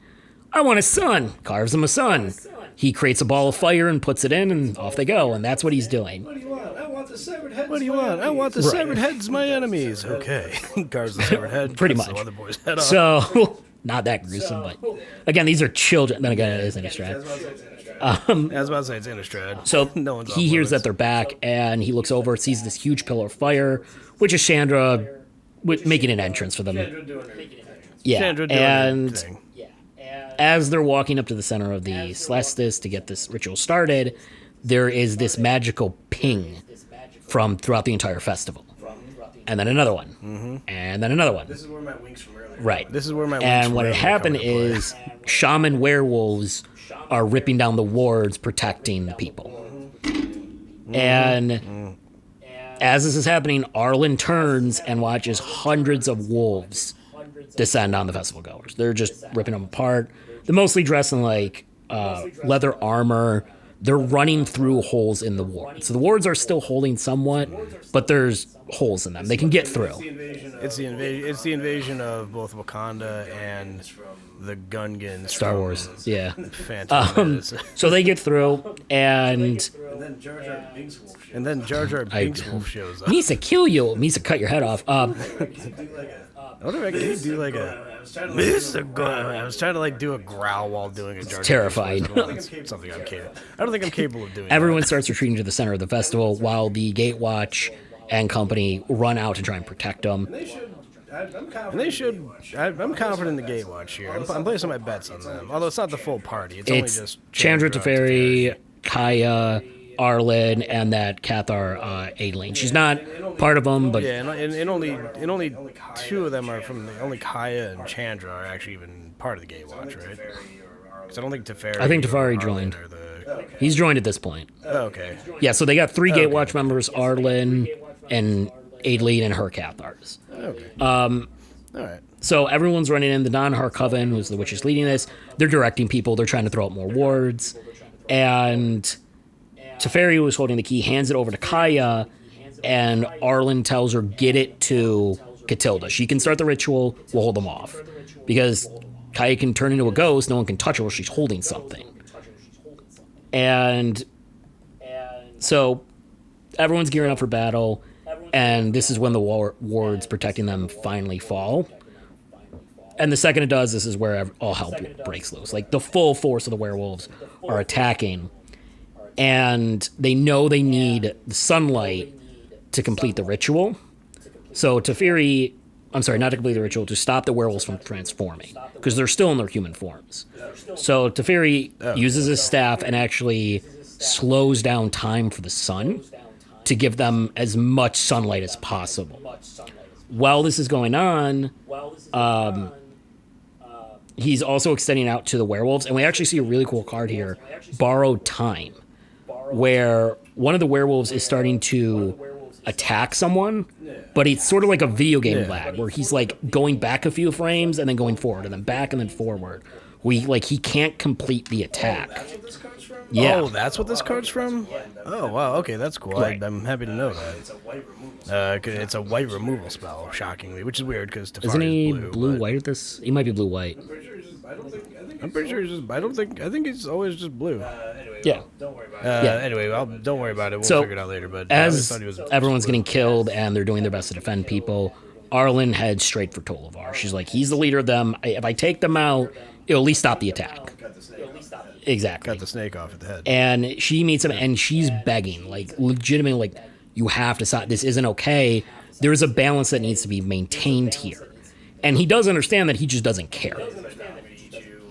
I want a sun. Carves him a sun. He creates a ball of fire and puts it in, and off they go. And that's what he's doing. what do you want? I want the severed heads. What do you want? I want the severed heads, my enemies. Okay, carves the severed head. Pretty cuts much. The other boy's head off. So not that gruesome, but again, these are children. Then again, it is Innistrad. I was about to say it's Innistrad. So no one's he off hears that limits. they're back, and he looks over, sees this huge pillar of fire, which is Chandra making an entrance for them. Yeah, Chandra doing and her thing. as they're walking up to the center of the Celestus to get this ritual started, there is this magical ping from throughout the entire festival. And then another one. And then another one. This is where my winks from earlier. Right. This is where my And winks what really had happened come into play. is shaman werewolves are ripping down the wards protecting the people. And as this is happening, Arlen turns and watches hundreds of wolves descend on the festival goers. They're just ripping them apart. They're mostly dressed in like leather armor. They're running through holes in the wards. So the wards are still holding somewhat, but there's holes in them. They can get through. It's the invasion of both Wakanda and the Gungans. Star from Wars, yeah. Phantom Menace. So they get through, and And then Jar Jar Binks Wolf shit. And then Jar Jar Binks Wolf shows up. he needs to kill you. He needs to cut your head off. I wonder if I could do like a. I was trying to like do a growl while doing a Jar Jar. terrifying. Binks voice. I don't know if that's something I'm capable. I don't think I'm capable of doing. Everyone starts retreating to the center of the festival while the Gatewatch and company run out to try and protect them. I'm confident in the Gatewatch here. I'm placing my bets on them. Although it's not the full party. It's only It's just Chandra Teferi, Kaya, Arlen, and that Cathar Aileen. She's not part of them, but Yeah, and only two of them are from only Kaya and Chandra are actually even part of the Gatewatch, right? Because I don't think Teferi. I think Teferi or Arlen joined. are the He's joined at this point. Oh, okay. Yeah, so they got 3 Gatewatch members, Arlen and Adeline and her Cathars. Okay. All right. So everyone's running in. The Non-Har Coven, who's the witch is leading this, they're directing people. They're trying to throw out more wards. And Teferi, who was holding the key, hands it over to Kaya, and Arlen tells her, get it to Catilda. She can start the ritual, we'll hold them off. Because Kaya can turn into a ghost, no one can touch her while she's holding something. And so everyone's gearing up for battle, and this is when the wards protecting them finally fall. And the second it does, this is where all hell breaks loose. Like, the full force of the werewolves are attacking, and they know they need the sunlight to complete the ritual. So Teferi, I'm sorry, not to complete the ritual, to stop the werewolves from transforming, because they're still in their human forms. So Teferi uses his staff and actually slows down time for the sun to give them as much sunlight as possible. While this is going on, he's also extending out to the werewolves, and we actually see a really cool card here, Borrowed Time, where one of the werewolves is starting to attack someone, but it's sort of like a video game lag, where he's like going back a few frames and then going forward and then back and then forward. He can't complete the attack. Yeah. Oh, that's what this card's from? Oh, wow, okay, that's cool. Right. I'm happy to know that. It's a white removal spell, shockingly, which is weird because Teferi Isn't he is blue-white at this? He might be blue-white. I'm pretty sure he's just. I think he's always just blue. Yeah. Anyway, don't worry about it. We'll figure it out later. But I always As thought he was everyone's getting killed and they're doing their best to defend people, Arlen heads straight for Tolivar. She's like, he's the leader of them. If I take them out, it'll at least stop the attack. Exactly. cut the snake off at the head. And she meets him, and she's begging, like, legitimately, like, you have to stop. This isn't okay. There's a balance that needs to be maintained here. And he does understand that he just doesn't care.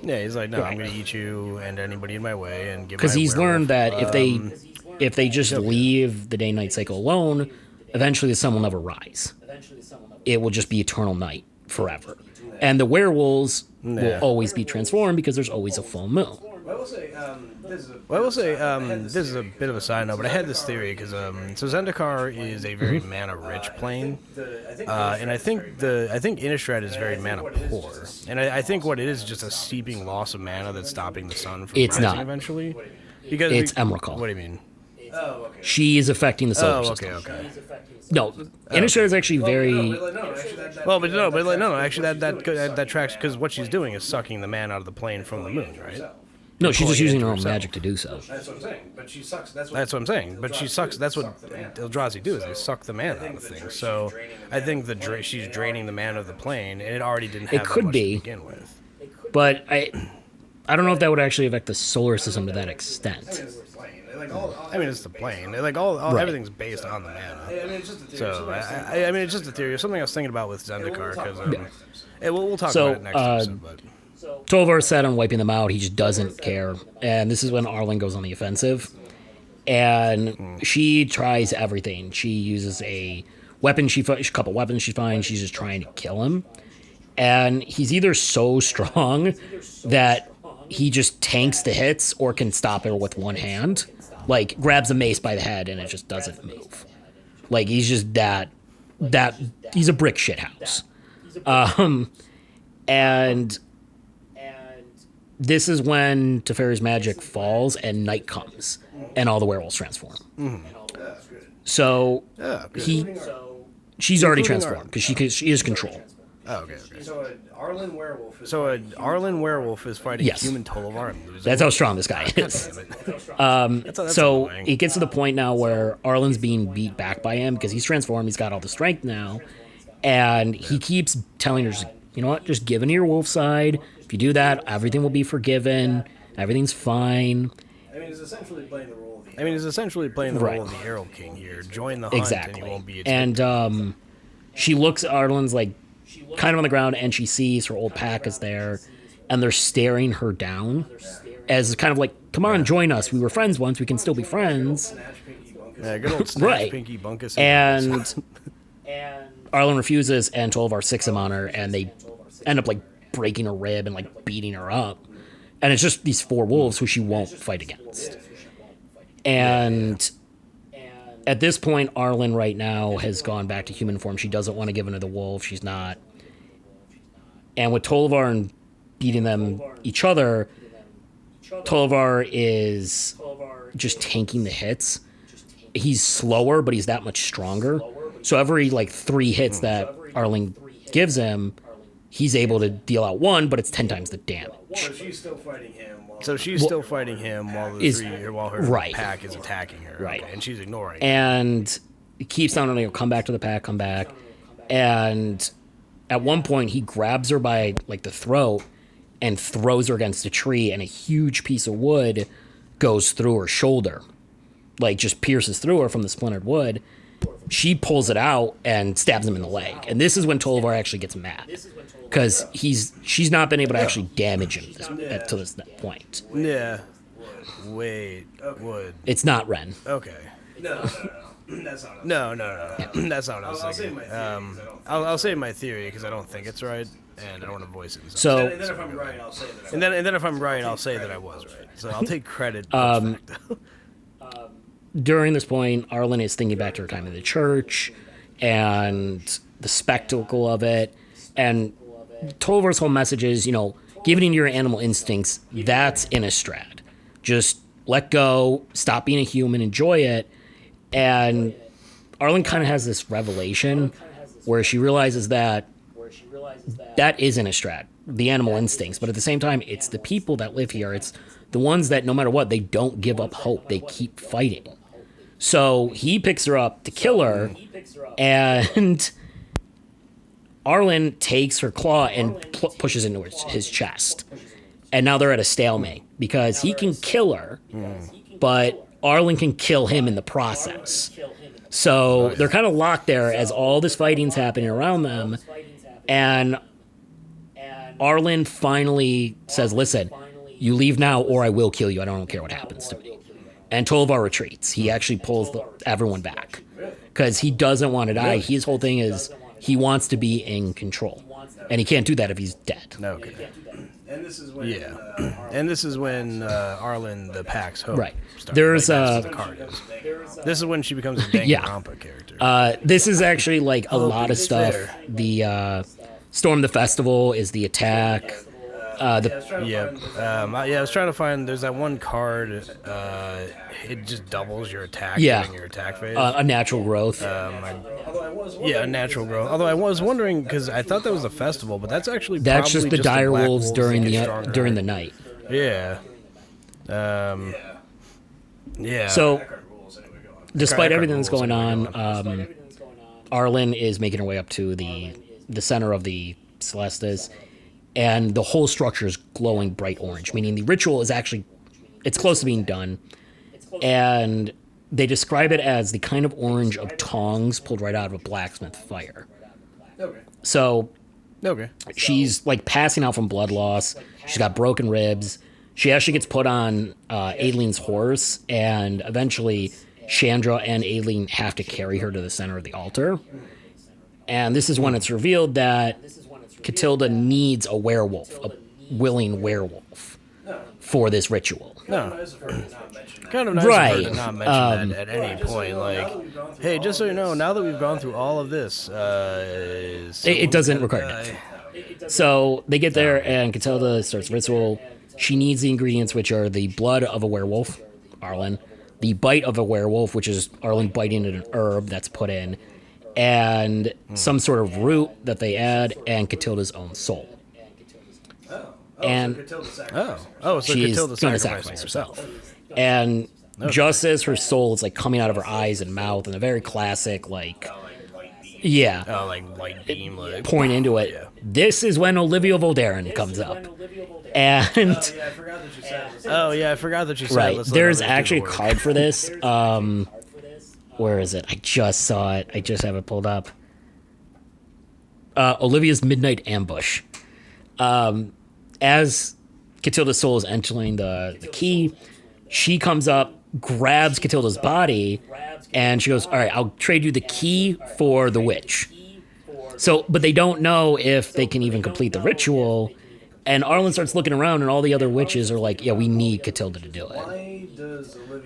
Yeah, he's like, no, I'm going to eat you and anybody in my way and give. Because he's learned that if they just leave the day-night cycle alone, eventually the sun will never rise. It will just be eternal night forever. And the werewolves will always be transformed because there's always a full moon. I will say, this is a bit of a side note, but I had this theory because so Zendikar is a very mana-rich plane, and I think Innistrad is very mana-poor, and I think what it is just a steeping loss of mana that's stopping the sun from rising eventually. Because it's Emrakul. What do you mean? She is affecting the solar system. Okay. No, Innistrad is actually very. Well, actually that tracks because what she's doing is sucking the mana out of the plane from the moon, right? No, she's just using her own magic to do so. That's what I'm saying. But she sucks. That's what I'm saying. But she sucks. That's what Eldrazi do is they suck the mana out of things. So I think she's draining the mana of the plane, and it already didn't have that much to begin with. But I don't know if that would actually affect the solar system to that extent. I mean, it's the plane. Everything's based on the mana. So I mean, it's just a theory. It's something I was thinking about with Zendikar because we'll talk about it next episode. But. Tolvar set on wiping them out. He just doesn't care. And this is when Arlen goes on the offensive. And she tries everything. She uses a weapon a couple weapons she finds. She's just trying to kill him. And he's either so strong that he just tanks the hits or can stop her with one hand. Like, grabs a mace by the head and it just doesn't move. Like, he's just that he's a brick shithouse. And this is when Teferi's magic falls and night comes, and all the werewolves transform. So she's already transformed because she is control. Oh, okay. So an Arlen werewolf is fighting a human Tolivar and losing. That's how strong this guy is. So it gets to the point now where Arlen's being beat back by him because he's transformed. He's got all the strength now, and he keeps telling her, you know what, just give in to your wolf side. If you do that, everything will be forgiven. Everything's fine. I mean, he's essentially playing the role of the Arrow King here. Join the hunt, exactly. And you won't be. And she looks at Arlen's like kind of on the ground, and she sees her old pack is there, and they're staring her down as kind of like, "Come on, join us. We were friends once. We can still be friends." Yeah, good old snatch, right. Pinky Bunkus. And Arlen refuses, and 12R sicks him on her, and they end up like breaking her rib and like beating her up. And it's just these four wolves who she won't fight against. And at this point, Arlen right now has gone back to human form. She doesn't want to give into the wolf. She's not. And with Tolvar and beating them each other, Tolvar is just tanking the hits. He's slower, but he's that much stronger. So every 3 hits that Arlen gives him, he's able to deal out 1, but it's 10 times the damage. So she's still fighting him. While her pack is attacking her. Right. Okay, and she's ignoring. And he keeps telling come back to the pack, come back. And at one point, he grabs her by the throat and throws her against a tree, and a huge piece of wood goes through her shoulder. Just pierces through her from the splintered wood. She pulls it out and stabs him in the leg. And this is when Tolvar actually gets mad. Because she's not been able to actually damage him to this point. Yeah. Wait. Wood. It's not Ren. Okay. No. That's not. That's not what I was thinking. I'll say my theory because I don't think it's right, and I don't want to voice it. So. And then if I'm right, I'll say that. And then if I'm right, I'll say that I was right. So I'll take credit. During this point, Arlen is thinking back to her time in the church and the spectacle of it, and Tolvar's whole message is, giving into your animal instincts, that's Innistrad. Just let go, stop being a human, enjoy it. And Arlen kind of has this revelation where she realizes that is Innistrad, the animal instincts. But at the same time, it's the people that live here. It's the ones that no matter what, they don't give up hope. They keep fighting. So he picks her up to kill her, and Arlen takes her claw and pushes into his chest. And now they're at a stalemate because he can kill her, but Arlen can kill him in the process. So they're kind of locked there as all this fighting's happening around them. And Arlen finally says, listen, you leave now or I will kill you. I don't care what happens to me. And Tolvar retreats. He actually pulls everyone back because he doesn't want to die. His whole thing is he wants to be in control. And he can't do that if he's dead. Okay. And this is when Arlen, the pack's hope. Right. There's the card is. This is when she becomes a Danganronpa character. This is actually a lot of stuff. The Storm the Festival is the attack. I was trying to find. There's that one card. It just doubles your attack during your attack phase. A natural growth. A natural growth. Although I was wondering because I thought that was a festival, but that's actually just the dire wolves during the night. Yeah. So, despite everything that's going on, Arlen is making her way up to the center of the Celestus, and the whole structure is glowing bright orange, meaning the ritual is it's close to being done. And they describe it as the kind of orange of tongs pulled right out of a blacksmith fire. Okay. So, she's passing out from blood loss. She's got broken ribs. She actually gets put on Aileen's horse, and eventually Chandra and Aileen have to carry her to the center of the altar. And this is when it's revealed that Catilda needs a werewolf, a willing werewolf, for this ritual. No. Kind of nice of her to not mention that at any point. Hey, just so you know, now that we've gone through all of this, it doesn't require that. So they get there, and Catilda starts ritual. She needs the ingredients, which are the blood of a werewolf, Arlen, the bite of a werewolf, which is Arlen biting at an herb that's put in, and some sort of root that they add, and Catilda's own soul. So she's Catilda going to sacrifice herself. And just as her soul is coming out of her eyes and mouth in a very classic, light beam, point into it. Yeah. This is when Olivia Voldaren comes up. And I forgot that you said. Right. There's actually a card for this. Where is it? I just saw it. I just have it pulled up. Olivia's Midnight Ambush. As Catilda's soul is entering the key, she comes up, grabs Catilda's body, and she goes, all right, I'll trade you the key for the witch. So, but they don't know if they can even complete the ritual. And Arlen starts looking around, and all the other witches are like, yeah, we need Catilda to do it.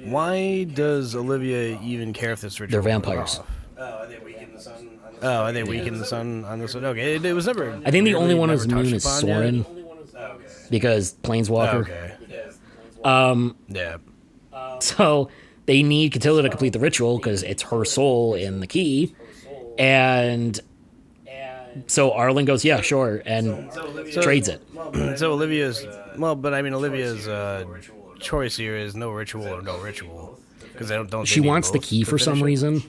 Why does Olivia even care if this ritual? They're vampires. Oh, are they weak in the sun on this one? Okay, it was never. I think the only one never who's immune touched is upon Soren, yet. because Planeswalker. Okay. Yeah. So they need Catilda to complete the ritual because it's her soul in the key, and so Arlen goes, yeah, sure, and trades it. So Olivia's choice here is no ritual or no ritual, because She wants the key for some reason.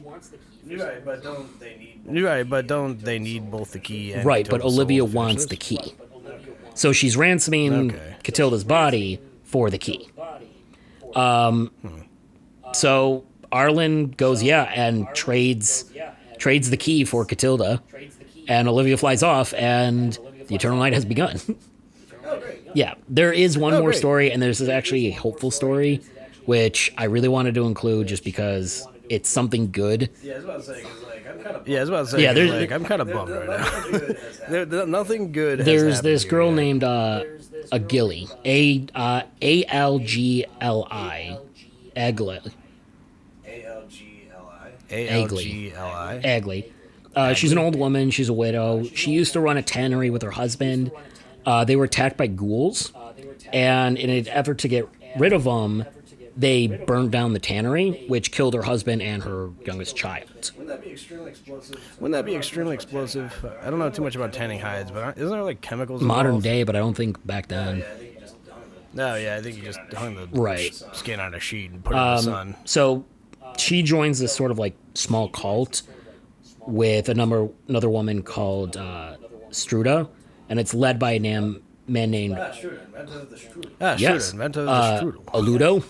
Right, but don't they need both the key and Right, but Catilda's Olivia soul to finish wants this? the key. So she's ransoming Catilda's body for the key. So Arlen goes, yeah, and trades the key for Catilda, and Olivia flies off, and the Eternal Night has begun. Yeah, there is one more story, and there's actually a hopeful story, which I really wanted to include just because it's something good. Yeah, I was about to say. Yeah, there's- I'm kind of bummed right now. Nothing good. There's has this happened girl here yet. named Agili, Algli, Agli. Algli. Agli. She's an old woman. She's a widow. She used to run a tannery with her husband. They were attacked by ghouls, and in an effort to get rid of them, they burned down the tannery, which killed her husband and her youngest child. Wouldn't that be extremely explosive? I don't know too much about tanning hides, but isn't there like chemicals Modern involved? day, but I don't think back then. No, yeah, I think you just hung the Right. skin on a sheet and put it in the sun. So she joins this sort of like small cult with another woman called Struda, and it's led by a man named yes, Inventor of the strudel. Aludo.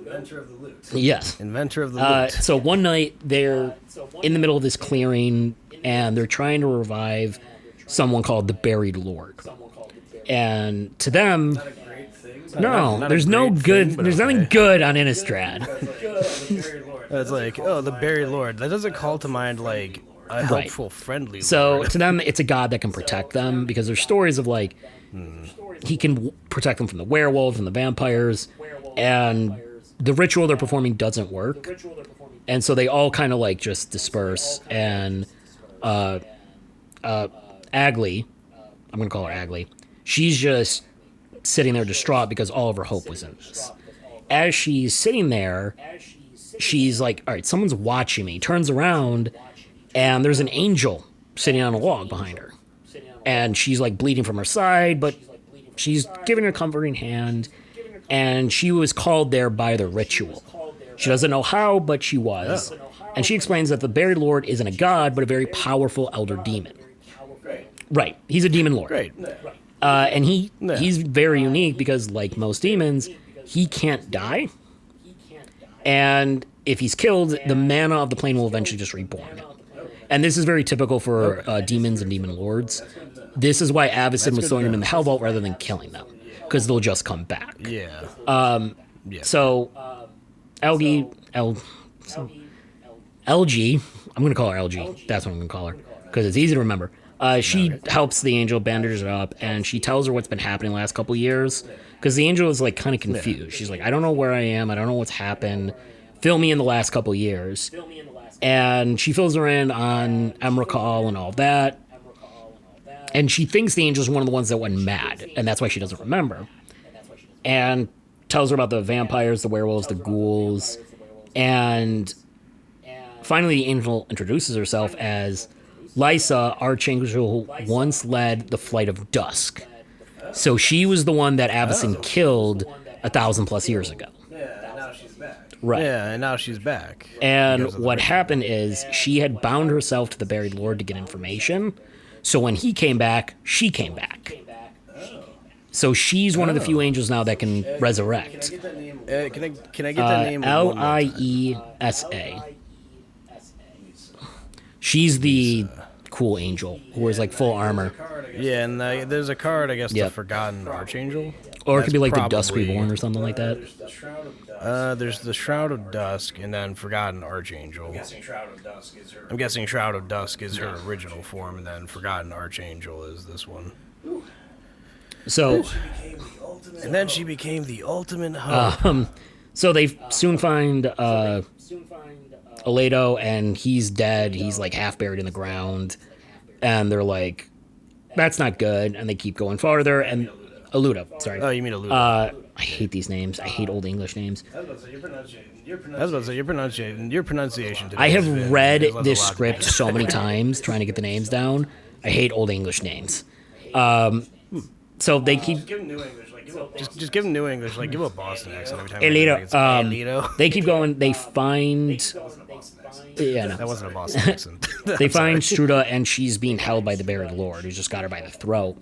Inventor of the loot. Yes. Inventor of the loot. So one night they're in the middle of this clearing, and they're trying to revive someone called the Buried Lord. And to them, no, not a there's no great good. thing, but There's nothing okay. good on Innistrad. It's like, oh, the buried lord. That doesn't call to mind like a helpful, friendly So lord. to them, it's a god that can protect them because there's stories of like he can protect them from the werewolves and the vampires, and the ritual they're performing doesn't work, and so they all kind of like just disperse. And Agli, I'm gonna call her Agli, she's just sitting there distraught because all of her hope was in this. As she's sitting there, she's like, all right, someone's watching me. Turns around, and there's an angel sitting on a log behind her. And she's like bleeding from her side, but she's giving her a comforting hand. And she was called there by the ritual. She doesn't know how, but she was. And she explains that the Buried Lord isn't a god, but a very powerful elder demon. Right. He's a demon lord. Great. And he's very unique because, like most demons, he can't die. And if he's killed, the mana of the plane will eventually just reborn. And this is very typical for demons and demon lords. This is why Avacyn was throwing them in the Hell Vault rather than killing them, because they'll just come back. Yeah. So, LG, I'm going to call her LG. That's what I'm going to call her, because it's easy to remember. She helps the angel, bandages it up, and she tells her what's been happening the last couple years, because the angel is like kind of confused. She's like, I don't know where I am. I don't know what's happened. Fill me in the last couple years. And she fills her in on Emrakul and all that. And she thinks the angel's one of the ones that went mad, and that's why she doesn't remember. And tells her about the vampires, the werewolves, the ghouls. And finally, the angel introduces herself as Lysa, Archangel, who once led the Flight of Dusk. So she was the one that Avacyn killed 1,000+ years ago. Yeah, now she's back. Right. Yeah, and now she's back. And Because of the what ritual. happened is she had bound herself to the Buried Lord to get information. So when he came back, she came back. So she's one of the few angels now that can resurrect. Get that name. Can I get that name? one more time? Liesa. She's the cool angel who wears like full armor. Yeah, and there's a card, I guess, Yep. the Forgotten Archangel. Or it could be like That's the Dusk probably- Reborn or something like that. The Shroud of Dusk. There's the Shroud of Dusk, and then Forgotten Archangel. I'm guessing Shroud of Dusk is her. I'm guessing Shroud of Dusk is her original form, and then Forgotten Archangel is this one. So, And then she became the ultimate hoe. so they soon find Aledo, and he's dead. He's like half buried in the ground, and they're like, "That's not good." And they keep going farther. And Aludo, sorry. Oh, you mean Aludo? I hate these names. I hate old English names. I was about to say your pronunciation. Today I has have been- read has left a this lot to script be- so many times trying to get the names down. I hate old English names. So they keep Give him New English. Like, just give him New English. Like, give him a Boston accent every time. Aledo. Aledo. They keep going. They find. Yeah, no. That wasn't a Boston accent. They find Struda, and she's being held by the Buried Lord, who's just got her by the throat.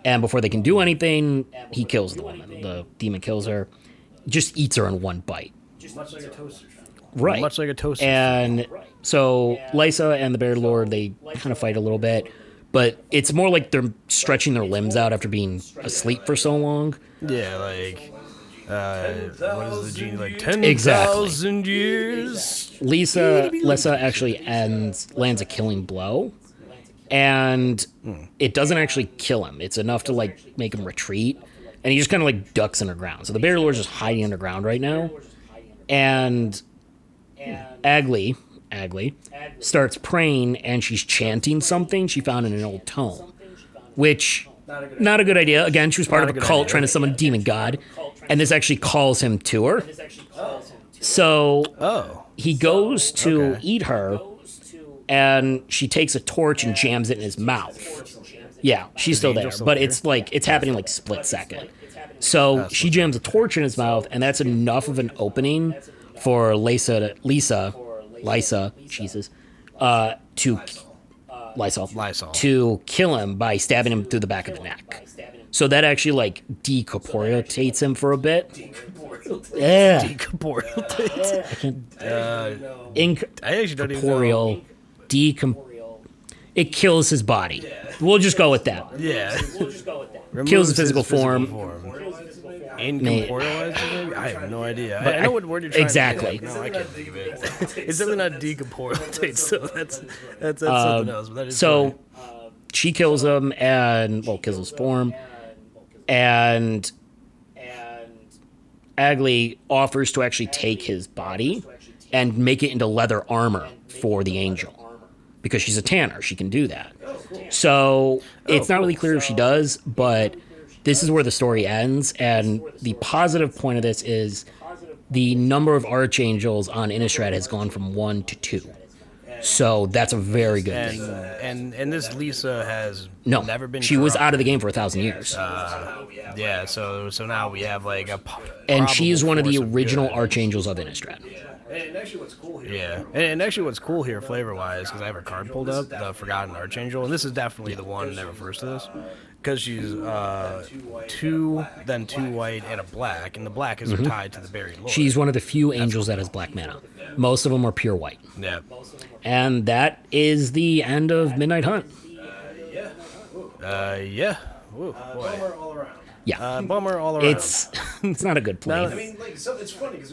And before they can do anything, he kills the woman. The demon kills her, just eats her in one bite. Much like a toaster. Right. Much like a toaster. And so Lysa and the Buried Lord, they kind of fight a little bit, but it's more like they're stretching their limbs out after being asleep for so long. Yeah, like. What is the genie like? 10,000 years. Lysa actually lands a killing blow, and it doesn't actually kill him. It's enough to like make him retreat, and he just kind of like ducks underground. So the Buried Lord's just hiding underground right now, and Agli starts praying, and she's chanting something she found in an old tome, which not a good idea. Again, she was part of a cult trying to summon a demon god, and this actually calls him to her. So he goes to eat her, and she takes a torch and jams it in his mouth. Yeah, she's still there, but it's happening like split second. So she jams a torch in his mouth, and that's enough of an opening for Lysa, Jesus, Lysol, to kill him by stabbing him through the back of the neck. So that actually like decorporeates him for a bit. Yeah. Incorporeal. It kills his body. We'll just go with that. Yeah. Kills his physical form. Incorporealized? I have no idea. I know what word you're trying exactly. to get. No, I can't think of it. It's definitely not decorporealized, so that's something else. But that is So funny. she kills him and kills his form, and Agli offers to actually take his body and make it into leather armor for the angel, because she's a tanner. She can do that. So it's not really clear if she does, but this is where the story ends. And the positive point of this is the number of archangels on Innistrad has gone from 1 to 2. So that's a very good thing. And this Lysa has No, never been. she was corrupted. out of the game for 1,000 years. Yeah, so now we have like a. And she is one of the force original good. archangels of Innistrad. And actually, what's cool here? Yeah, and actually, what's cool here, flavor-wise, because I have her card pulled up, the Forgotten Archangel, and this is definitely the one that refers to this, because she's 2 white and a black, and the black is tied to the Buried Lord. She's one of the few angels that has black mana. Most of them are pure white. Yeah. And that is the end of Midnight Hunt. Yeah. Ooh, boy. Yeah. Bummer all around. It's not a good play. It's funny because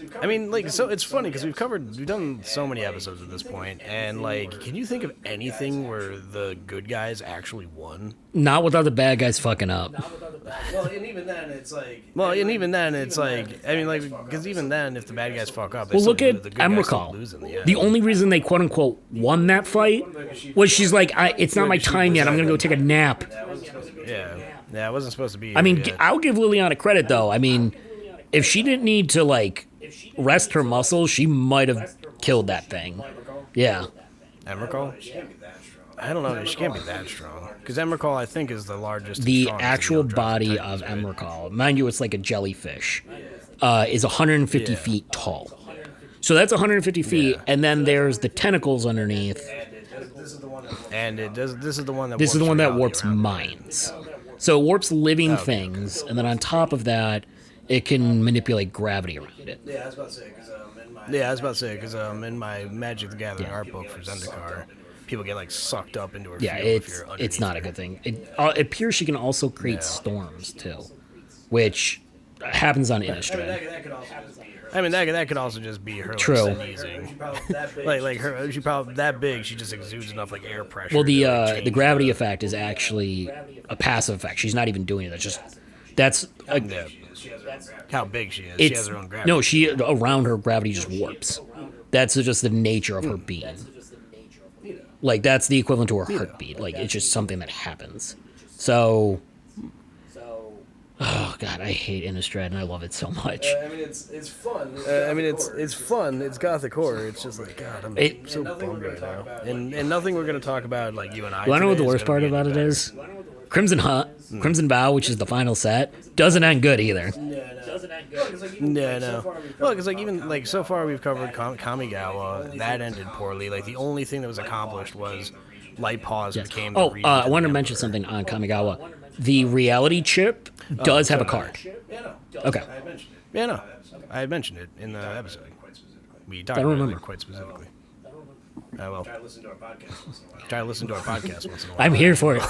we've covered, we've done so many episodes at this point, and like, can you think of anything where the good guys actually won? Not without the bad guys fucking up. And even then, it's like, I mean, like, because even then, if the bad guys fuck up, they Well, still look lose, at the good guys still Emrakul. lose in the end. The only reason they quote unquote won that fight was she's like, it's not my time yet. I'm gonna go take a nap. Yeah, it wasn't supposed to be. I mean, yet. I'll give Liliana credit though. I mean, if she didn't need to like rest her muscles, she might have killed that thing. Yeah. Emrakul? I don't know. She can't be that strong. Because Emrakul, I think, is the largest. and The strongest actual of the body Titans, of right? Emrakul, mind you, it's like a jellyfish, is 150 feet tall. So that's 150 feet, and then there's the tentacles underneath. And this is the one that. This is the one that reality warps around it. minds. So it warps living things, and then on top of that, it can manipulate gravity around it. Yeah, I was about to say because in my Magic the Gathering art book for Zendikar, people get like sucked up into her. Yeah, field if it's you're it's not a underneath good thing. It appears she can also create storms too, which happens on Innistrad. I mean, that could also just be her True. like sneezing. like her, she probably that big. She just exudes enough like air pressure. Well, to, like, the change gravity effect is actually a passive effect. She's not even doing it. That's Yeah. How big she is. She has her own gravity. no, she around her gravity just warps. That's just the nature of her being. Like that's the equivalent to her heartbeat. Like it's just something that happens. So, oh god, I hate Innistrad and I love it so much. I mean, it's fun. it's fun. It's gothic horror. It's just like God, I'm so bummed right now. And nothing we're gonna talk about like you and I. You wanna know what the today worst is gonna part be about any it better. is? Crimson Vow, which is the final set, doesn't end good either. No. Well, because like even like so far we've covered Kamigawa. That ended poorly. Like the only thing that was accomplished was Light Pause became. Oh, the I wanted to mention something on Kamigawa. The reality chip does have a card. Okay. Yeah, no. I had mentioned it in the episode. We talked I don't about remember. it quite specifically. Well, try to listen to our podcast once in a while. I'm here for it.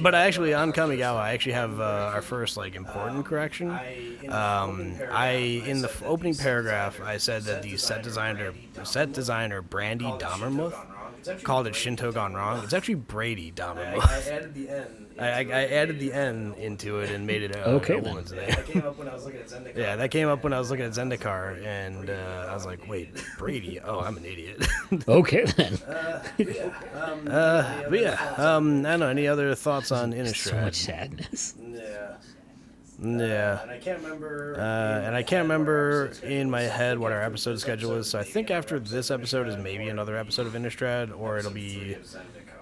But actually, on Kamigawa, I actually have our first like important correction. I in the opening paragraph, I said that the set designer Brandy Dahmermuth called it Shinto gone wrong. It's actually Brady Dahmermuth. I added the N. I added the N into it and made it a woman's name. That came up when I was looking at Zendikar. Yeah, that came up when I was looking at Zendikar, and I was like, wait, Brady? Oh, I'm an idiot. Okay then. But yeah, I don't know. Any other thoughts on Innistrad? So much sadness. Yeah. And I can't remember. And I can't remember in my head what our episode schedule is, so I think after this episode is maybe another episode of Innistrad, or it'll be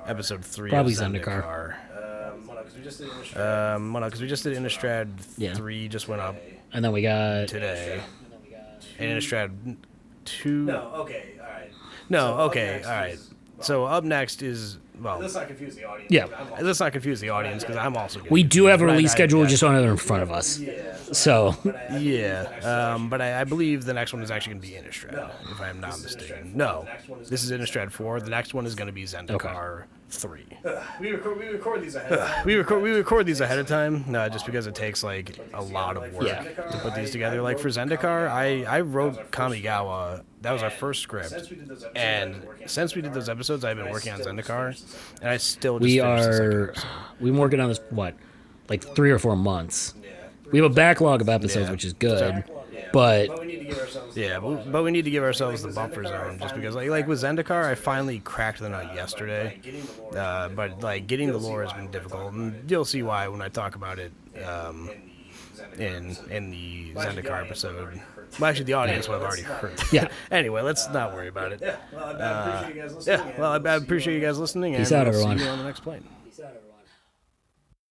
episode 3 Probably of Zendikar. Because we just did Innistrad 3 just went up And then we got today. And Innistrad 2... No, all right. So up next is... Well, let's not confuse the audience. yeah. let's not confuse the audience, because I'm also... We do have a release schedule, I, we just don't have it in front of us. So Yeah, but I believe the next one is actually going to be Innistrad, if I'm not mistaken. No, this is Innistrad 4. The next one is going to be Zendikar 3. We record these ahead of time. We record these ahead of time, just because it takes like a lot of work Yeah. to put these together. Like for Zendikar, I wrote Kamigawa. That was our first script, and since we did those episodes, I've been working on Zendikar, and I still just finished the second episode. we've been working on this like 3 or 4 months. We have a backlog of episodes, Yeah. which is good, but We need to give ourselves. Yeah, but we need to give ourselves the buffer zone, just because like with Zendikar, I finally cracked the nut yesterday, but like getting the lore has been difficult, and you'll see why when I talk about it in the Zendikar episode. Well, actually, the audience will have already heard. Yeah. Anyway, let's not worry about it. Well, I appreciate you guys listening. Yeah, well, I appreciate you guys listening, Peace and out, we'll everyone. see you on the next plane. Peace out, everyone.